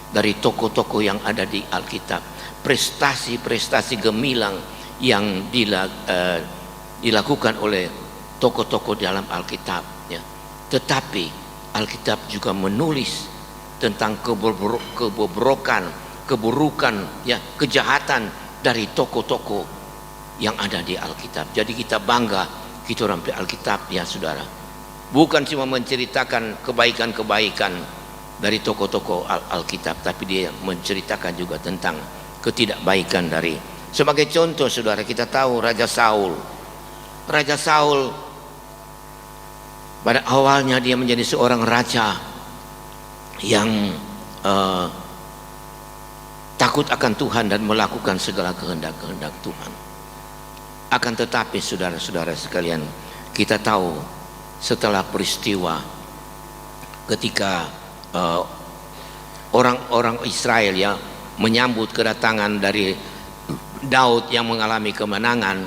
dari tokoh-tokoh yang ada di Alkitab, prestasi-prestasi gemilang yang dilakukan oleh tokoh-tokoh dalam Alkitab, ya. Tetapi Alkitab juga menulis tentang kebobrokan, keburukan, ya, kejahatan dari tokoh-tokoh yang ada di Alkitab. Jadi kita bangga kita orang Alkitab, ya saudara. Bukan cuma menceritakan kebaikan-kebaikan dari tokoh-tokoh Alkitab, tapi dia menceritakan juga tentang ketidakbaikan dari. Sebagai contoh saudara, kita tahu Raja Saul. Raja Saul pada awalnya dia menjadi seorang raja yang takut akan Tuhan dan melakukan segala kehendak-kehendak Tuhan. Akan tetapi saudara-saudara sekalian, kita tahu setelah peristiwa ketika orang-orang Israel, ya, menyambut kedatangan dari Daud yang mengalami kemenangan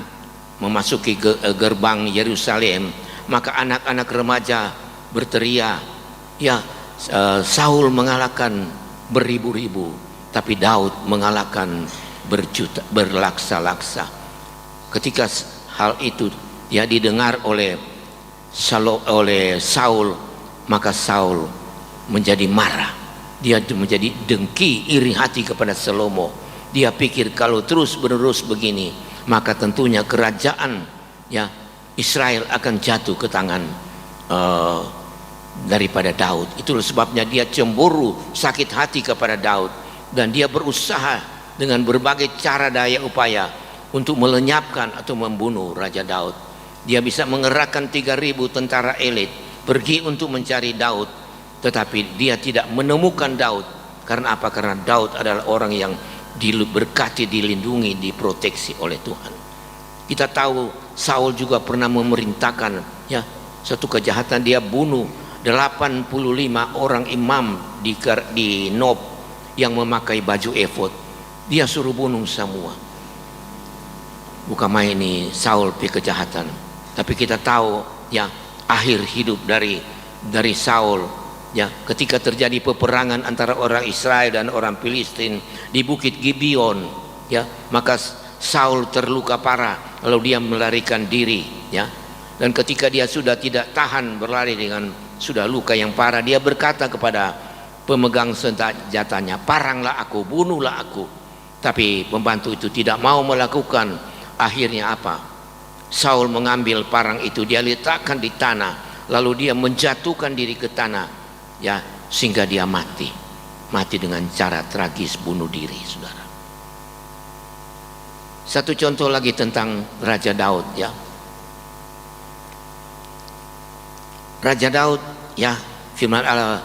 memasuki gerbang Yerusalem, maka anak-anak remaja berteriak, ya, Saul mengalahkan beribu-ribu, tapi Daud mengalahkan berlaksa-laksa. Ketika hal itu, ya, didengar oleh Saul, maka Saul menjadi marah. Dia menjadi dengki, iri hati kepada Salomo. Dia pikir kalau terus menerus begini, maka tentunya kerajaan, ya, Israel akan jatuh ke tangan daripada Daud. Itulah sebabnya dia cemburu, sakit hati kepada Daud, dan dia berusaha dengan berbagai cara daya upaya untuk melenyapkan atau membunuh Raja Daud. Dia bisa mengerahkan 3.000 tentara elit pergi untuk mencari Daud, tetapi dia tidak menemukan Daud. Karena apa? Karena Daud adalah orang yang diberkati, dilindungi, diproteksi oleh Tuhan. Kita tahu Saul juga pernah memerintahkan, ya, satu kejahatan. Dia bunuh 85 orang imam di Nob yang memakai baju efod. Dia suruh bunuh semua. Bukan main ini Saul pi kejahatan. Tapi kita tahu, ya, akhir hidup dari Saul, ya, ketika terjadi peperangan antara orang Israel dan orang Filistin di Bukit Gibeon, ya, maka Saul terluka parah, lalu dia melarikan diri, ya. Dan ketika dia sudah tidak tahan berlari dengan sudah luka yang parah, dia berkata kepada pemegang senjatanya, "Paranglah aku, bunuhlah aku." Tapi pembantu itu tidak mau melakukan. Akhirnya apa? Saul mengambil parang itu, dia letakkan di tanah, lalu dia menjatuhkan diri ke tanah, ya, sehingga dia mati dengan cara tragis, bunuh diri, saudara. Satu contoh lagi tentang Raja Daud, ya. Raja Daud, ya, firman Allah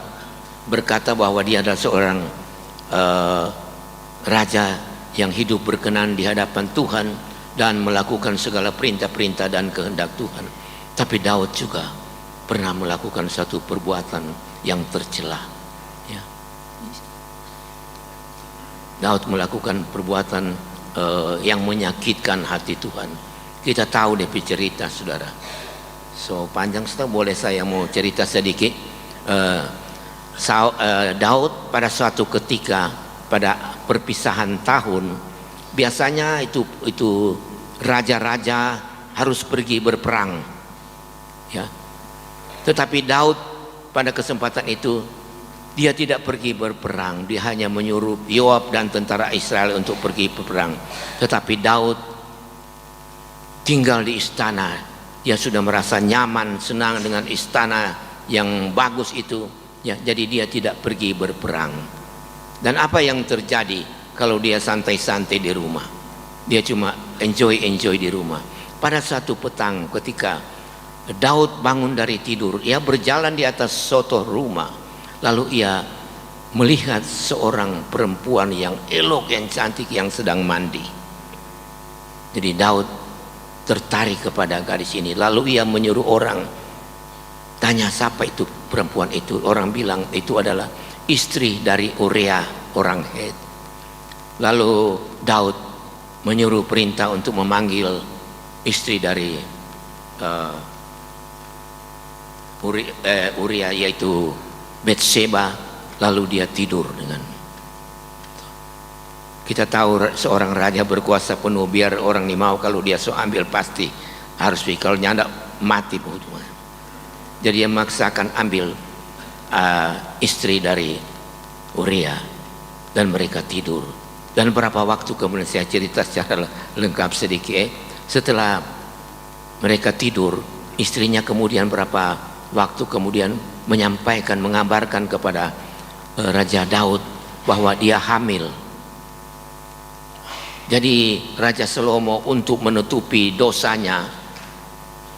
berkata bahwa dia adalah seorang raja yang hidup berkenan di hadapan Tuhan dan melakukan segala perintah-perintah dan kehendak Tuhan. Tapi Daud juga pernah melakukan satu perbuatan yang tercela, ya. Daud melakukan perbuatan yang menyakitkan hati Tuhan. Kita tahu dari cerita, saudara. So panjang, boleh saya mau cerita sedikit. Daud pada suatu ketika pada perpisahan tahun, biasanya itu raja-raja harus pergi berperang, ya. Tetapi Daud pada kesempatan itu dia tidak pergi berperang. Dia hanya menyuruh Yoab dan tentara Israel untuk pergi berperang. Tetapi Daud tinggal di istana. Dia sudah merasa nyaman, senang dengan istana yang bagus itu, ya. Jadi dia tidak pergi berperang. Dan apa yang terjadi kalau dia santai-santai di rumah? Dia cuma enjoy di rumah. Pada satu petang ketika Daud bangun dari tidur, ia berjalan di atas sotoh rumah, lalu ia melihat seorang perempuan yang elok, yang cantik, yang sedang mandi. Jadi Daud tertarik kepada gadis ini, lalu ia menyuruh orang tanya siapa itu perempuan itu. Orang bilang itu adalah istri dari Uria orang Het. Lalu Daud menyuruh perintah untuk memanggil istri dari Uria, yaitu Betseba. Lalu dia tidur dengan. Kita tahu seorang raja berkuasa penuh, biar orang ini mau, kalau dia so ambil pasti harus kalau nyanda mati. Jadi dia memaksakan ambil istri dari Uria, dan mereka tidur. Dan berapa waktu kemudian, saya cerita secara lengkap sedikit. Setelah mereka tidur, istrinya kemudian berapa waktu kemudian menyampaikan, mengabarkan kepada Raja Daud bahwa dia hamil. Jadi Raja Salomo untuk menutupi dosanya,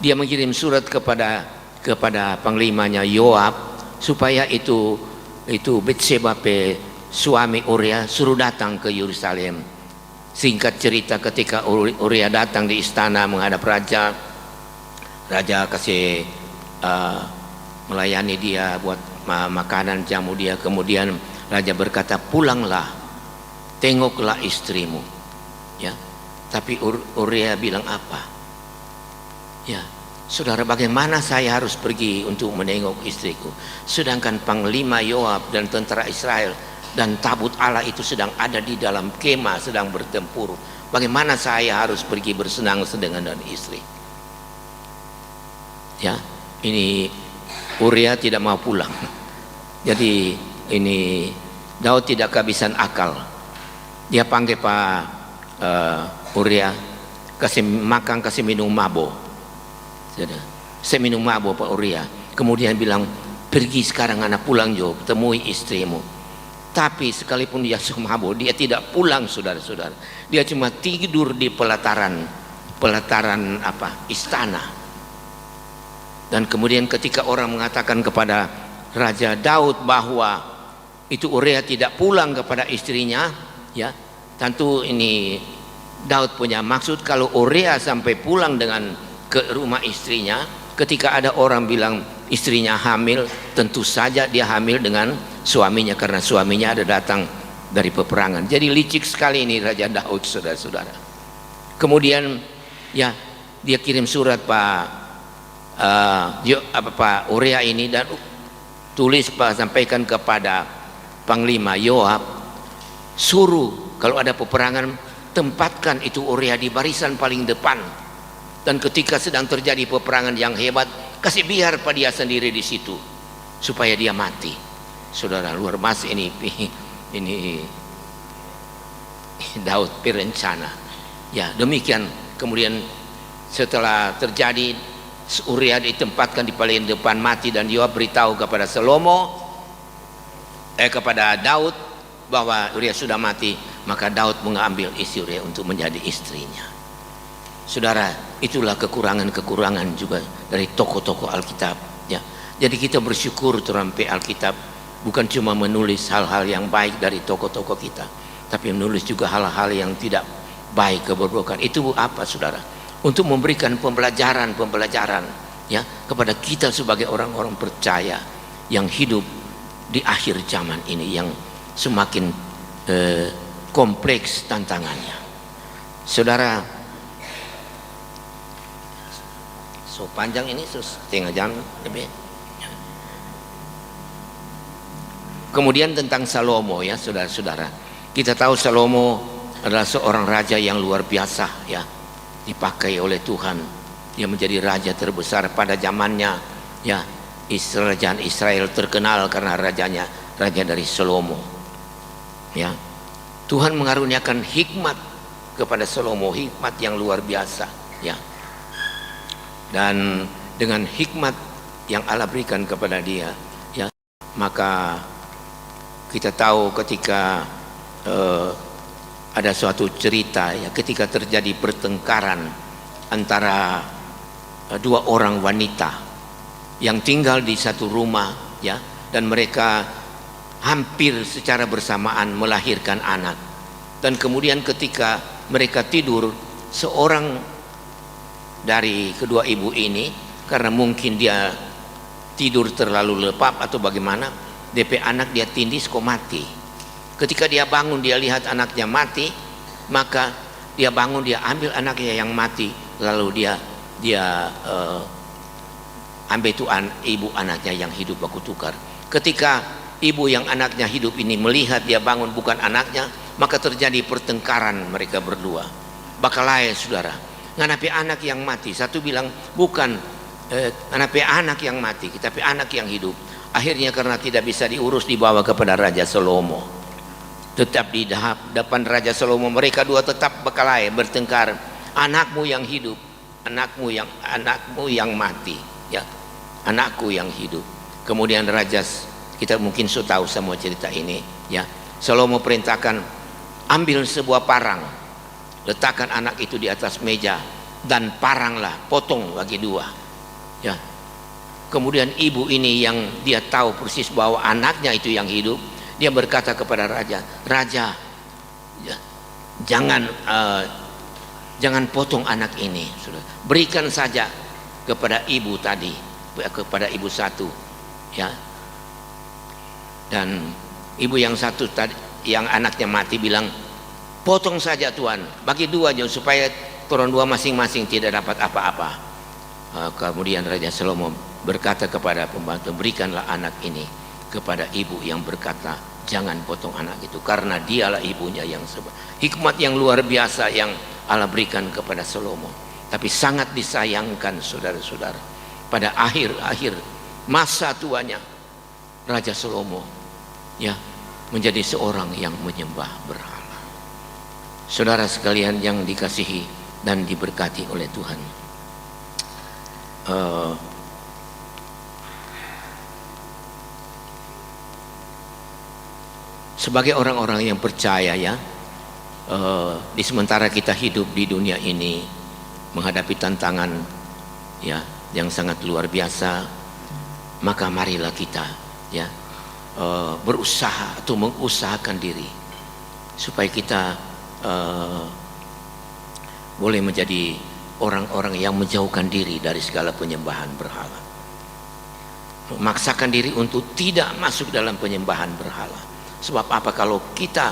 dia mengirim surat kepada panglimanya Yoab, supaya itu Betseba suami Uria suruh datang ke Yerusalem. Singkat cerita, ketika Uria datang di istana menghadap raja, raja kasih melayani dia, buat makanan, jamu dia. Kemudian raja berkata, pulanglah, tengoklah istrimu. Ya, tapi Uria bilang apa? Ya, saudara, bagaimana saya harus pergi untuk menengok istriku, sedangkan panglima Yoab dan tentara Israel dan tabut Allah itu sedang ada di dalam kemah, sedang bertempur. Bagaimana saya harus pergi bersenang-senang dengan istri? Ya, ini Uria tidak mau pulang. Jadi ini Daud tidak kehabisan akal. Dia panggil Pak Uria, kasih makan, kasih minum mabuk. Saya minum mabuk Pak Uria. Kemudian bilang, pergi sekarang anak, pulang jo, temui istrimu. Tapi sekalipun dia mabuk, dia tidak pulang, saudara-saudara. Dia cuma tidur di pelataran istana. Dan kemudian ketika orang mengatakan kepada Raja Daud bahwa itu Uria tidak pulang kepada istrinya, ya, tentu ini Daud punya maksud, kalau Uria sampai pulang dengan ke rumah istrinya, ketika ada orang bilang istrinya hamil, tentu saja dia hamil dengan suaminya, karena suaminya ada datang dari peperangan. Jadi licik sekali ini Raja Daud, saudara-saudara. Kemudian ya, dia kirim surat Pak Uria ini, dan tulis sampaikan kepada panglima Yoab, suruh kalau ada peperangan, tempatkan itu Uria di barisan paling depan, dan ketika sedang terjadi peperangan yang hebat, kasih biar pada dia sendiri di situ supaya dia mati. Saudara, luar biasa ini Daud berencana. Ya, demikian. Kemudian setelah terjadi, Uria ditempatkan di paling depan mati, dan Yoab beritahu kepada kepada Daud bahwa Uria sudah mati. Maka Daud mengambil istri Uria untuk menjadi istrinya. Saudara, itulah kekurangan-kekurangan juga dari tokoh-tokoh Alkitab, ya. Jadi kita bersyukur terampai Alkitab bukan cuma menulis hal-hal yang baik dari tokoh-tokoh kita, tapi menulis juga hal-hal yang tidak baik, keburukan. Itu apa, saudara? Untuk memberikan pembelajaran, ya, kepada kita sebagai orang-orang percaya yang hidup di akhir zaman ini, yang semakin kompleks tantangannya. Saudara, so panjang ini, setengah jam lebih. Kemudian tentang Salomo, ya, saudara-saudara, kita tahu Salomo adalah seorang raja yang luar biasa, ya, dipakai oleh Tuhan. Dia menjadi raja terbesar pada zamannya, ya. Kerajaan Israel terkenal karena raja dari Salomo, ya. Tuhan mengaruniakan hikmat kepada Salomo, hikmat yang luar biasa, ya. Dan dengan hikmat yang Allah berikan kepada dia, ya, maka kita tahu ketika ada suatu cerita, ya, ketika terjadi pertengkaran antara dua orang wanita yang tinggal di satu rumah, ya, dan mereka hampir secara bersamaan melahirkan anak. Dan kemudian ketika mereka tidur, seorang dari kedua ibu ini, karena mungkin dia tidur terlalu lelap atau bagaimana, DP anak dia tindis kok mati. Ketika dia bangun, dia lihat anaknya mati, maka dia bangun, dia ambil anaknya yang mati, lalu dia ambil itu ibu anaknya yang hidup, baku tukar. Ketika ibu yang anaknya hidup ini melihat dia bangun bukan anaknya, maka terjadi pertengkaran mereka berdua. Bakalai saudara, nganapi anak yang mati. Satu bilang bukan nganapi anak yang mati, tapi anak yang hidup. Akhirnya karena tidak bisa diurus dibawa kepada Raja Salomo. Tetap di depan Raja Salomo mereka dua tetap bakalai bertengkar. Anakmu yang hidup, anakmu yang mati, ya. Anakku yang hidup. Kemudian raja, kita mungkin sudah tahu semua cerita ini, ya. Salomo perintahkan ambil sebuah parang, letakkan anak itu di atas meja dan paranglah, potong bagi dua, ya. Kemudian ibu ini yang dia tahu persis bahwa anaknya itu yang hidup, dia berkata kepada raja, raja, ya, jangan potong anak ini, berikan saja kepada ibu tadi, kepada ibu satu, ya. Dan ibu yang satu tadi, yang anaknya mati bilang, potong saja Tuhan, bagi dua aja supaya turun dua masing-masing tidak dapat apa-apa. Kemudian Raja Salomo berkata kepada pembantu, berikanlah anak ini kepada ibu yang berkata, jangan potong anak itu, karena dialah ibunya yang hikmat yang luar biasa yang Allah berikan kepada Salomo. Tapi sangat disayangkan saudara-saudara, pada akhir masa tuanya Raja Salomo, ya, menjadi seorang yang menyembah berhala. Saudara sekalian yang dikasihi dan diberkati oleh Tuhan, sebagai orang-orang yang percaya, ya, di sementara kita hidup di dunia ini menghadapi tantangan, ya, yang sangat luar biasa, maka marilah kita, ya, berusaha atau mengusahakan diri supaya kita boleh menjadi orang-orang yang menjauhkan diri dari segala penyembahan berhala, memaksakan diri untuk tidak masuk dalam penyembahan berhala. Sebab apa? Kalau kita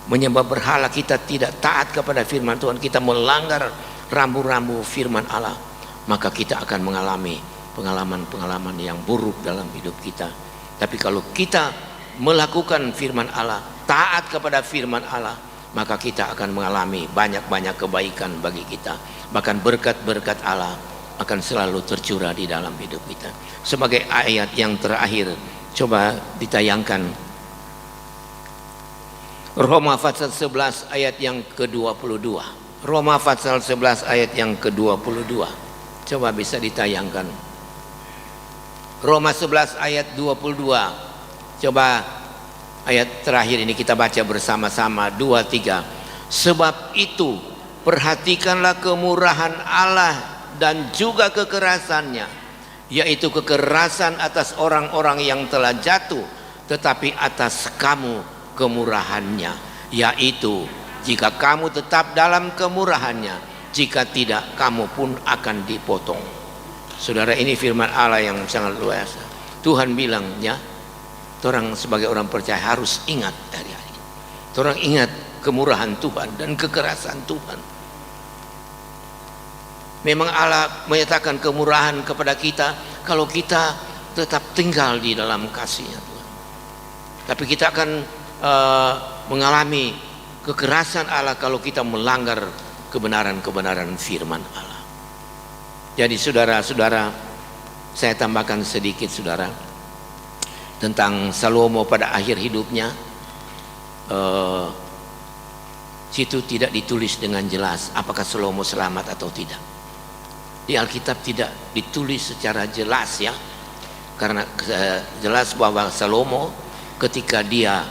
menyembah berhala, kita tidak taat kepada firman Tuhan, kita melanggar rambu-rambu firman Allah, maka kita akan mengalami pengalaman-pengalaman yang buruk dalam hidup kita. Tapi kalau kita melakukan firman Allah, taat kepada firman Allah, maka kita akan mengalami banyak-banyak kebaikan bagi kita. Bahkan berkat-berkat Allah akan selalu tercurah di dalam hidup kita. Sebagai ayat yang terakhir, coba ditayangkan Roma pasal 11 ayat yang ke-22. Roma pasal 11 ayat yang ke-22. Coba bisa ditayangkan. Roma 11 ayat 22. Coba ayat terakhir ini kita baca bersama-sama, 2-3. Sebab itu perhatikanlah kemurahan Allah dan juga kekerasannya, yaitu kekerasan atas orang-orang yang telah jatuh, tetapi atas kamu kemurahannya, yaitu jika kamu tetap dalam kemurahannya, jika tidak kamu pun akan dipotong. Saudara, ini firman Allah yang sangat luar biasa. Tuhan bilang, ya, orang sebagai orang percaya harus ingat dari hari ini. Orang ingat kemurahan Tuhan dan kekerasan Tuhan. Memang Allah menyatakan kemurahan kepada kita kalau kita tetap tinggal di dalam kasih-Nya Tuhan. Tapi kita akan mengalami kekerasan Allah kalau kita melanggar kebenaran-kebenaran firman Allah. Jadi saudara-saudara, saya tambahkan sedikit saudara tentang Salomo pada akhir hidupnya. Situ tidak ditulis dengan jelas apakah Salomo selamat atau tidak. Di Alkitab tidak ditulis secara jelas, ya, karena jelas bahwa Salomo ketika dia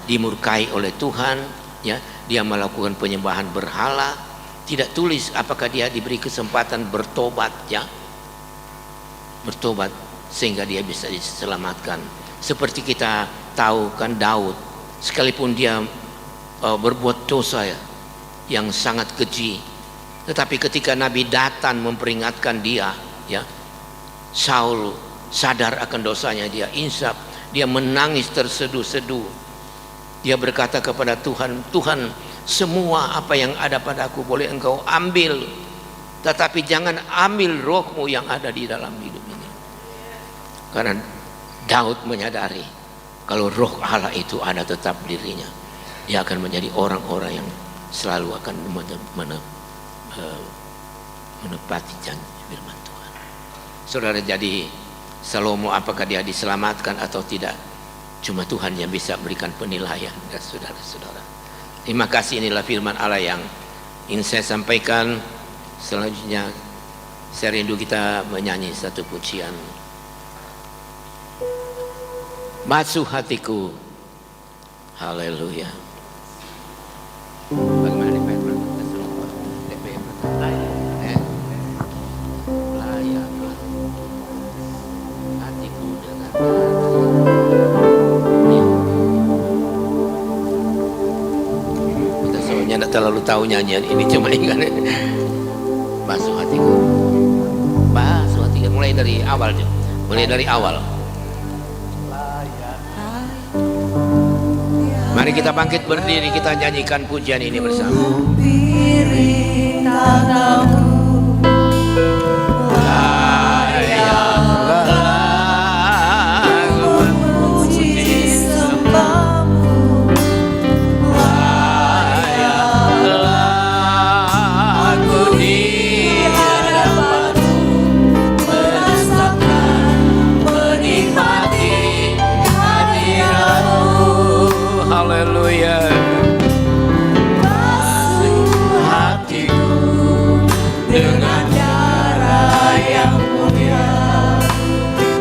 dimurkai oleh Tuhan, ya, dia melakukan penyembahan berhala, tidak tulis apakah dia diberi kesempatan bertobat, ya, bertobat sehingga dia bisa diselamatkan. Seperti kita tahu kan Daud, sekalipun dia berbuat dosa, ya, yang sangat keji, tetapi ketika Nabi Datan memperingatkan dia, ya, Saul sadar akan dosanya, dia insaf, dia menangis terseduh-seduh. Dia berkata kepada Tuhan, Tuhan, semua apa yang ada padaku boleh Engkau ambil, tetapi jangan ambil roh-Mu yang ada di dalam hidup ini. Karena Daud menyadari kalau roh Allah itu ada tetap dirinya. dia akan menjadi orang-orang yang selalu akan menepati janji firman Tuhan. Saudara, jadi Salomo apakah dia diselamatkan atau tidak, cuma Tuhan yang bisa berikan penilaian ya saudara-saudara. Terima kasih, inilah firman Allah yang ingin saya sampaikan. Selanjutnya saya rindu kita menyanyi satu pujian. Basuh hatiku. Haleluya. Bagaimana DPR? Layaklah hatiku dengan kita sebenarnya tidak terlalu tahu nyanyian ini, cuma ingat basuh hatiku. Basuh hatiku, mulai dari awal, mulai dari awal. Mari kita bangkit berdiri, kita nyanyikan pujian ini bersama. Haleluya. Basuh hatiku dengan darah yang mulia.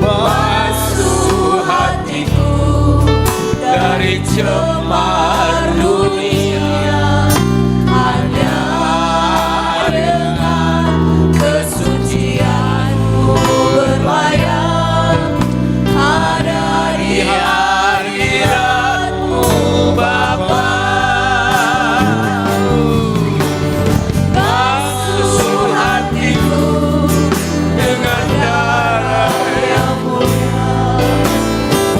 Basuh hatiku dari cemar dunia. Hanya dengan kesucianmu berlayar ada di hadiratmu Bapa. Basuh hatiku dengan darah yang mulia.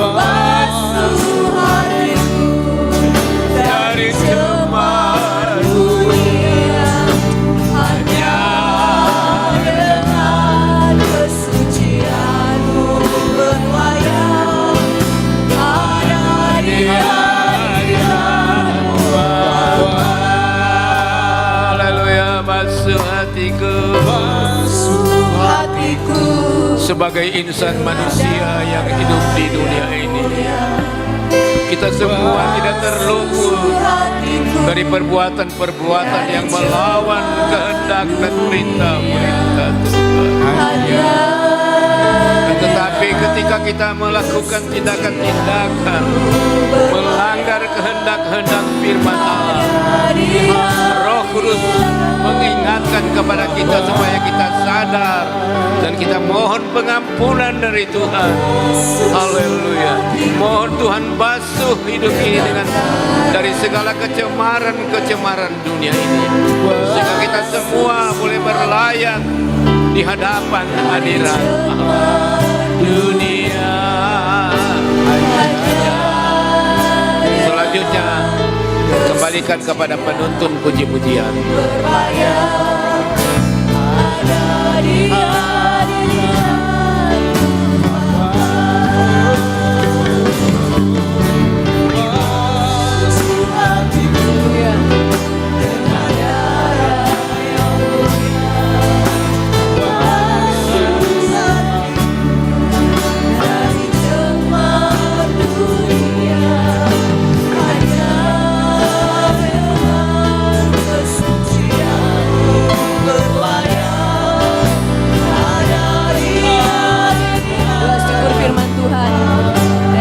Basuh hatiku dari cemar dunia. Hanya dengan kesucianmu berlayar ada di hadiratmu Bapa. Haleluya. Basuh hatiku. Basuh hatiku sebagai insan manusia yang hidup di dunia ini. Kita semua tidak terluput dari perbuatan-perbuatan yang melawan kehendak dan perintah-perintah Tuhan. Tetapi ketika kita melakukan tindakan-tindakan melanggar kehendak-kehendak firman Allah, Roh Kudus mengingatkan kepada kita supaya kita sadar dan kita mohon pengampunan dari Tuhan. Haleluya. Mohon Tuhan basuh hidup ini dengan dari segala kecemaran dunia ini, sehingga kita semua boleh berlayan di hadapan hadirat Allah. Dunia selanjutnya kembalikan kepada penuntun puji-pujian.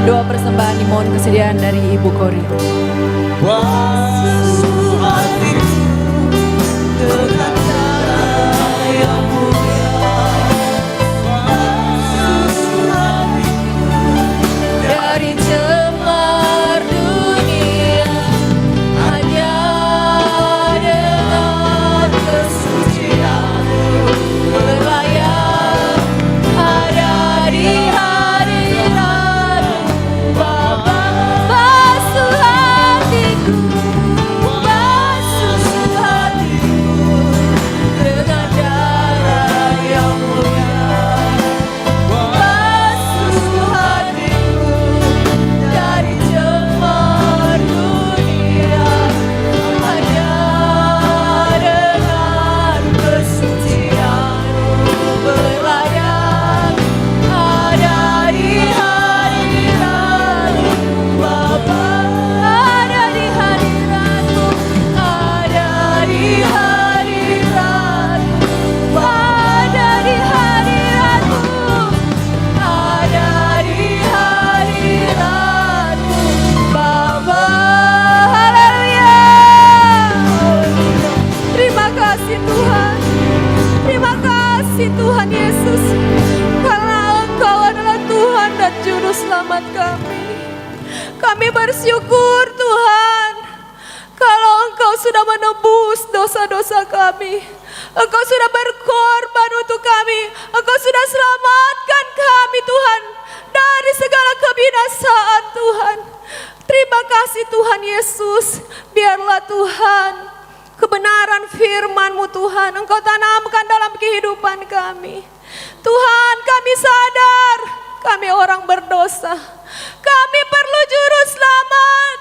Doa persembahan dimohon kesediaan dari Ibu Kori. Basuh hatiku dengan darah yang mulia. Basuh hatiku dari cemar dunia. Hanya dengan kesucianmu berlayar ada di hadirat Bapa. Basuh hatiku Kami bersyukur Tuhan, kalau Engkau sudah menebus dosa-dosa kami. Engkau sudah berkorban untuk kami. Engkau sudah selamatkan kami Tuhan dari segala kebinasaan Tuhan. Terima kasih Tuhan Yesus. Biarlah Tuhan kebenaran firman-Mu Tuhan Engkau tanamkan dalam kehidupan kami. Tuhan, kami sadar kami orang berdosa. Kami perlu juru selamat.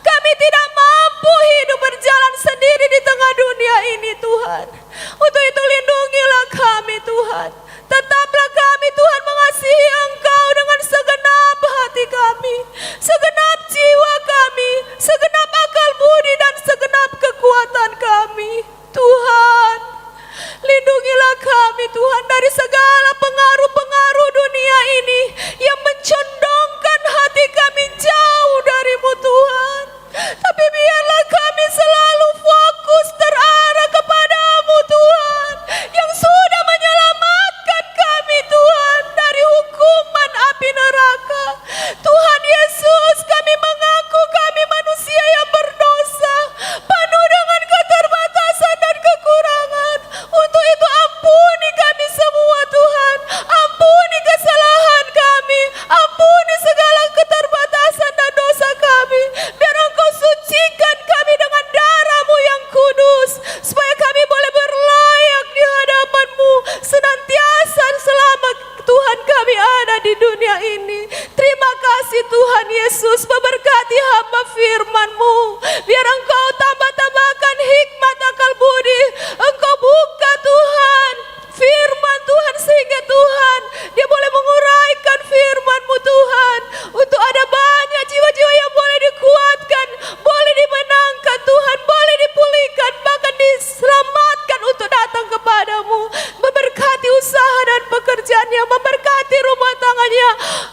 Kami tidak mampu hidup berjalan sendiri di tengah dunia ini Tuhan. Untuk itu lindungilah kami Tuhan. Tetaplah kami Tuhan mengasihi Engkau dengan segenap hati kami, segenap jiwa kami, segenap akal budi dan segenap kekuatan kami. Tuhan, lindungilah kami Tuhan dari segala pengaruh-pengaruh dunia ini yang mencondongkan hati kami jauh dari-Mu Tuhan. Tapi biarlah kami selalu fokus terarah kepada-Mu Tuhan, yang sudah menyelamatkan kami Tuhan dari hukuman api neraka. Tuhan Yesus, kami mengaku kami manusia yang berdosa, penuh dengan keterbatasan dan kekurangan. Untuk itu ampuni kami semua Tuhan, ampuni kesalahan kami, ampuni segala keterbatasan dan dosa kami. Biar Engkau sucikan kami dengan darah-Mu yang kudus, supaya kami boleh berlayak di hadapan-Mu senantiasa selama Tuhan kami ada di dunia ini. Terima kasih Tuhan Yesus, memberkati hamba firman-Mu. Biar Engkau tambah-tambahkan hikmat akal budi. Engkau buka Tuhan firman Tuhan, sehingga Tuhan dia boleh menguraikan firman-Mu Tuhan. Untuk ada banyak jiwa-jiwa yang boleh dikuatkan, boleh dimenangkan Tuhan, boleh dipulihkan, bahkan diselamatkan untuk datang kepada-Mu. Memberkati usaha dan pekerjaannya, memberkati rumah tangganya,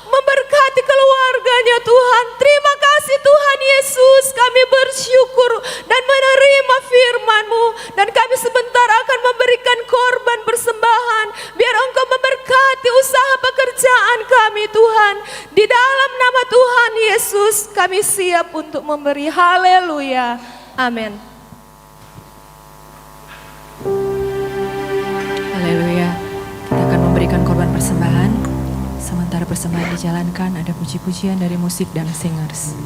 memberkati keluarganya Tuhan. Terima kasih Tuhan Yesus, kami bersyukur dan menerima firman-Mu. Dan kami sebentar akan memberikan korban persembahan. Biar Engkau memberkati usaha pekerjaan kami Tuhan. Di dalam nama Tuhan Yesus kami siap untuk memberi. Haleluya. Amin. Haleluya. Kita akan memberikan korban persembahan. Sementara persembahan dijalankan, ada puji-pujian dari musik dan singers.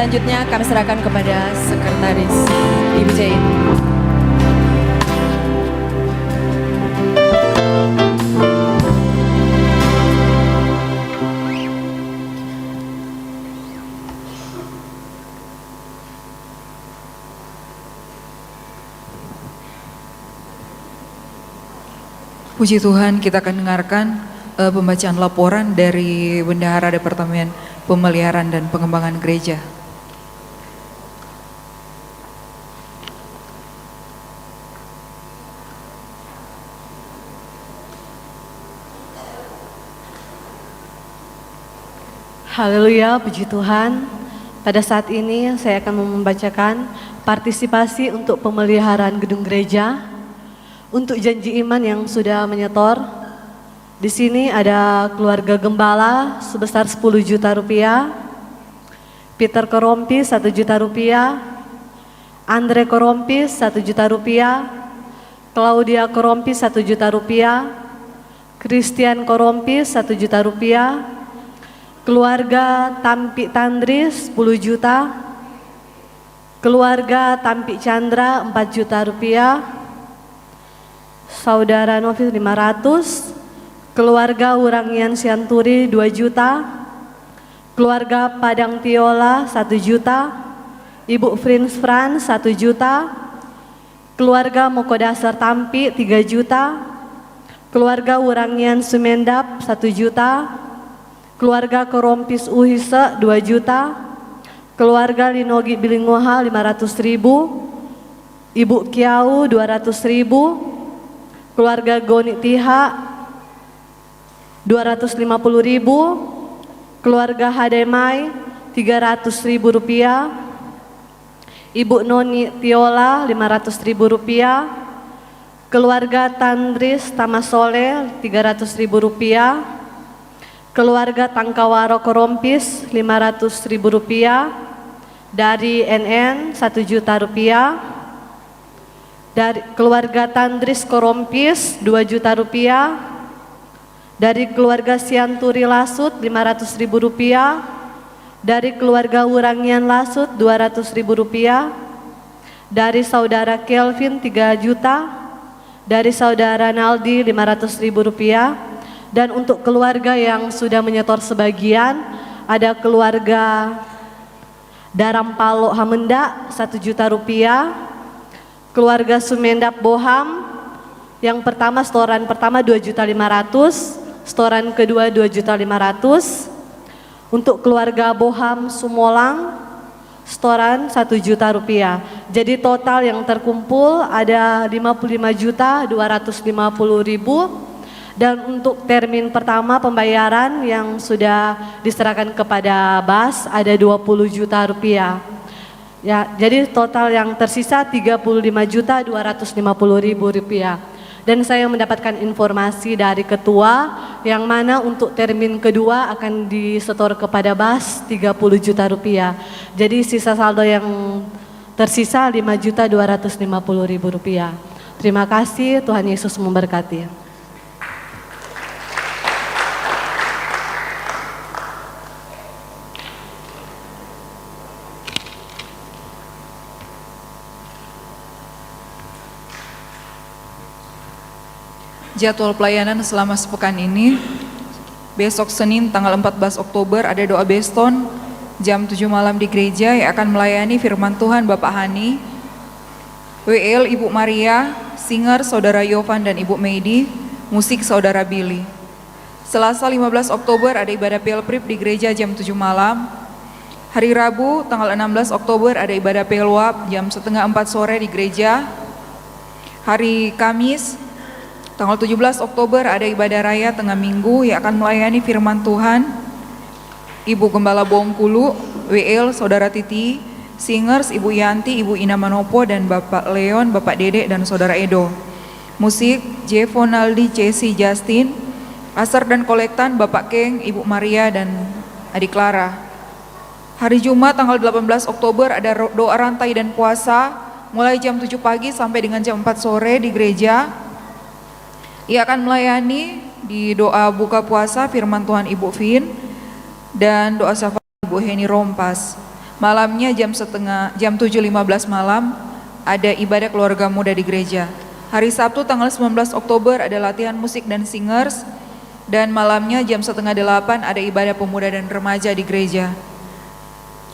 selanjutnya kami serahkan kepada Sekretaris Ibu Jain. Puji Tuhan, kita akan dengarkan pembacaan laporan dari Bendahara Departemen Pemeliharaan dan Pengembangan Gereja. Haleluya, puji Tuhan. Pada saat ini saya akan membacakan partisipasi untuk pemeliharaan gedung gereja. Untuk janji iman yang sudah menyetor, di sini ada keluarga gembala sebesar 10 juta rupiah, Peter Korompis 1 juta rupiah, Andre Korompis 1 juta rupiah, Claudia Korompis 1 juta rupiah, Christian Korompis 1 juta rupiah, keluarga Tampi Tandris 10 juta, keluarga Tampi Chandra 4 juta rupiah, Saudara Novi 500, keluarga Wurangian Sianturi 2 juta, keluarga Padang Tiola 1 juta, Ibu Frins Frans 1 juta, keluarga Mokodasar Tampi 3 juta, keluarga Wurangian Sumendap 1 juta, keluarga Korompis Uhise 2 juta, keluarga Linogi Bilingoha 500.000, Ibu Kiau 200.000, keluarga Goni Tiha 250.000, keluarga Hademai 300.000 rupiah, Ibu Noni Tiola 500.000 rupiah, keluarga Tandris Tamasole 300.000 rupiah, keluarga Tangkawaro Korompis 500.000 rupiah, dari NN 1 juta rupiah, dari keluarga Tandris Korompis 2 juta rupiah, dari keluarga Sianturi Lasut 500.000 rupiah, dari keluarga Wurangian Lasut 200.000 rupiah, dari saudara Kelvin 3 juta, dari saudara Naldi 500.000 rupiah, dan untuk keluarga yang sudah menyetor sebagian ada keluarga Darampalo Hamenda 1 juta rupiah, keluarga Sumendap Boham, yang pertama setoran pertama 2.500.000, setoran kedua 2.500.000. Untuk keluarga Boham Sumolang, setoran 1 juta rupiah. Jadi total yang terkumpul ada 55.250.000. Dan untuk termin pertama pembayaran yang sudah diserahkan kepada BAS ada 20 juta rupiah. Ya, jadi total yang tersisa 35.250.000 rupiah. Dan saya mendapatkan informasi dari ketua yang mana untuk termin kedua akan disetor kepada BAS 30 juta rupiah. Jadi sisa saldo yang tersisa 5.250.000 rupiah. Terima kasih, Tuhan Yesus memberkati. Jadwal pelayanan selama sepekan ini, besok Senin tanggal 14 Oktober ada doa Beston jam 7 malam di gereja yang akan melayani firman Tuhan Bapak Hani, WL Ibu Maria, singer Saudara Yovan dan Ibu Meidi, musik Saudara Billy. Selasa 15 Oktober ada ibadah Pelprip di gereja jam 7 malam. Hari Rabu tanggal 16 Oktober ada ibadah Pelwap jam 3:30 sore di gereja. Hari Kamis tanggal 17 Oktober ada ibadah raya tengah minggu yang akan melayani firman Tuhan Ibu Gembala Bongkulu, WL Saudara Titi, singers Ibu Yanti, Ibu Ina Manopo dan Bapak Leon, Bapak Dedek dan Saudara Edo. Musik Jevonaldi, Cesi, Justin. Asar dan kolektan Bapak Keng, Ibu Maria dan Adik Clara. Hari Jumat tanggal 18 Oktober ada doa rantai dan puasa mulai jam 7 pagi sampai dengan jam 4 sore di gereja. Ia akan melayani di doa buka puasa firman Tuhan Ibu Vin dan doa syafaat Ibu Heni Rompas. Malamnya jam 7.15 malam ada ibadah keluarga muda di gereja. Hari Sabtu tanggal 19 Oktober ada latihan musik dan singers, dan malamnya jam 7:30 ada ibadah pemuda dan remaja di gereja.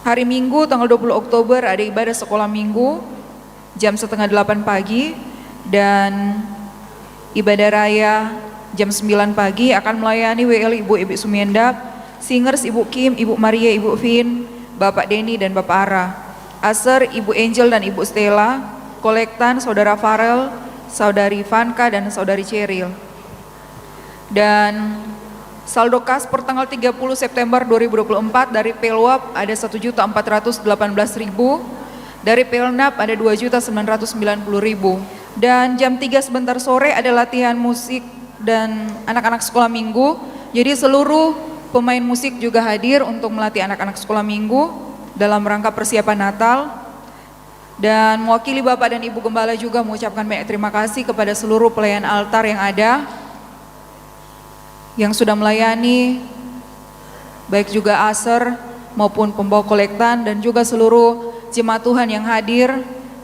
Hari Minggu tanggal 20 Oktober ada ibadah sekolah minggu jam 7:30 pagi, dan ibadah raya jam 9 pagi akan melayani WL Ibu Sumiendap, singers Ibu Kim, Ibu Maria, Ibu Vin, Bapak Denny dan Bapak Ara, Aser Ibu Angel dan Ibu Stella, kolektan Saudara Farel, Saudari Vanka dan Saudari Cheryl. Dan saldo kas per tanggal 30 September 2024 dari Pelwap ada 1.418.000, dari Pelnap ada 2.990.000. Dan jam 3 sebentar sore ada latihan musik dan anak-anak sekolah minggu. Jadi seluruh pemain musik juga hadir untuk melatih anak-anak sekolah minggu dalam rangka persiapan Natal. Dan mewakili Bapak dan Ibu Gembala juga mengucapkan banyak terima kasih kepada seluruh pelayan altar yang ada, yang sudah melayani, baik juga aser maupun pembawa kolektan, dan juga seluruh jemaat Tuhan yang hadir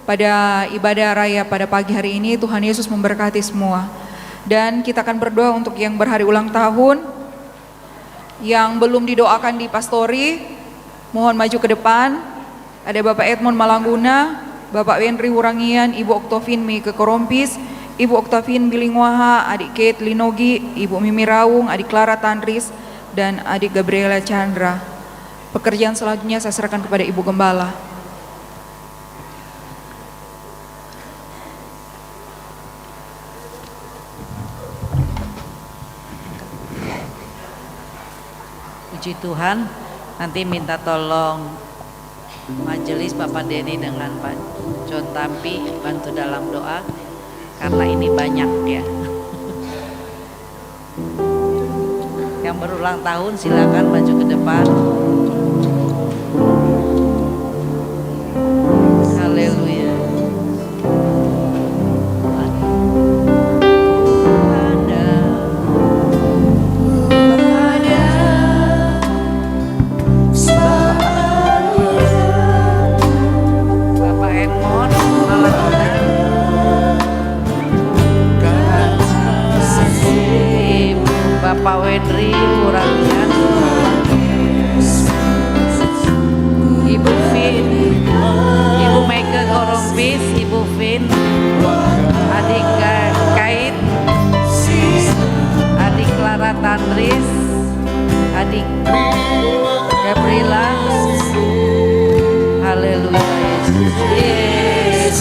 pada ibadah raya pada pagi hari ini. Tuhan Yesus memberkati semua. Dan kita akan berdoa untuk yang berhari ulang tahun, yang belum didoakan di pastori, mohon maju ke depan. Ada Bapak Edmond Malangguna, Bapak Wenry Hurangian, Ibu Oktovin Mike Korompis, Ibu Oktavin Bilingwaha, Adik Kate Linogi, Ibu Mimi Raung, Adik Clara Tandris, dan Adik Gabriela Chandra. Pekerjaan selanjutnya saya serahkan kepada Ibu Gembala. Puji Tuhan, nanti minta tolong majelis Bapak Denny dengan Pak John Tampi bantu dalam doa, karena ini banyak ya. Yang berulang tahun silakan maju ke depan. Haleluya. Bapak Wenry Hurangian, Ibu Vin, Ibu Meike Korompis, Ibu Vin, Adik Kait, Adik Clara Tandris, Adik Gabriela. Haleluya Yesus. Yesus.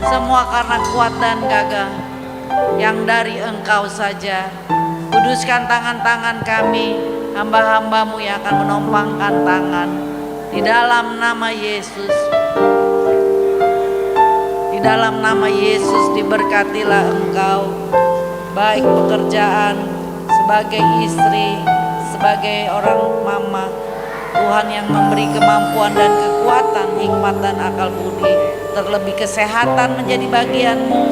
Semua karena kuat dan gagah yang dari Engkau saja. Kuduskan tangan-tangan kami, hamba-hambamu yang akan menompangkan tangan. Di dalam nama Yesus, di dalam nama Yesus diberkatilah Engkau, baik pekerjaan, sebagai istri, sebagai orang mama. Tuhan yang memberi kemampuan dan kekuatan, hikmat dan akal budi, terlebih kesehatan menjadi bagianmu,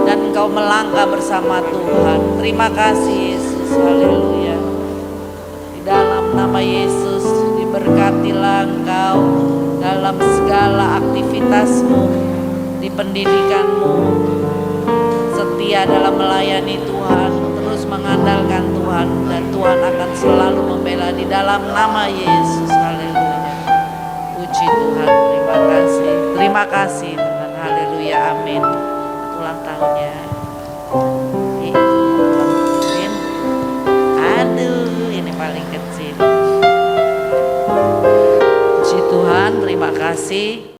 dan engkau melangkah bersama Tuhan. Terima kasih Yesus, haleluya. Di dalam nama Yesus diberkatilah engkau dalam segala aktivitasmu, di pendidikanmu, setia dalam melayani Tuhan, terus mengandalkan Tuhan, dan Tuhan akan selalu membela di dalam nama Yesus, haleluya. Puji Tuhan, terima kasih. Terima kasih Tuhan, haleluya, amin. Ulang tahunnya. Aduh, ini paling kecil. Puji Tuhan, terima kasih.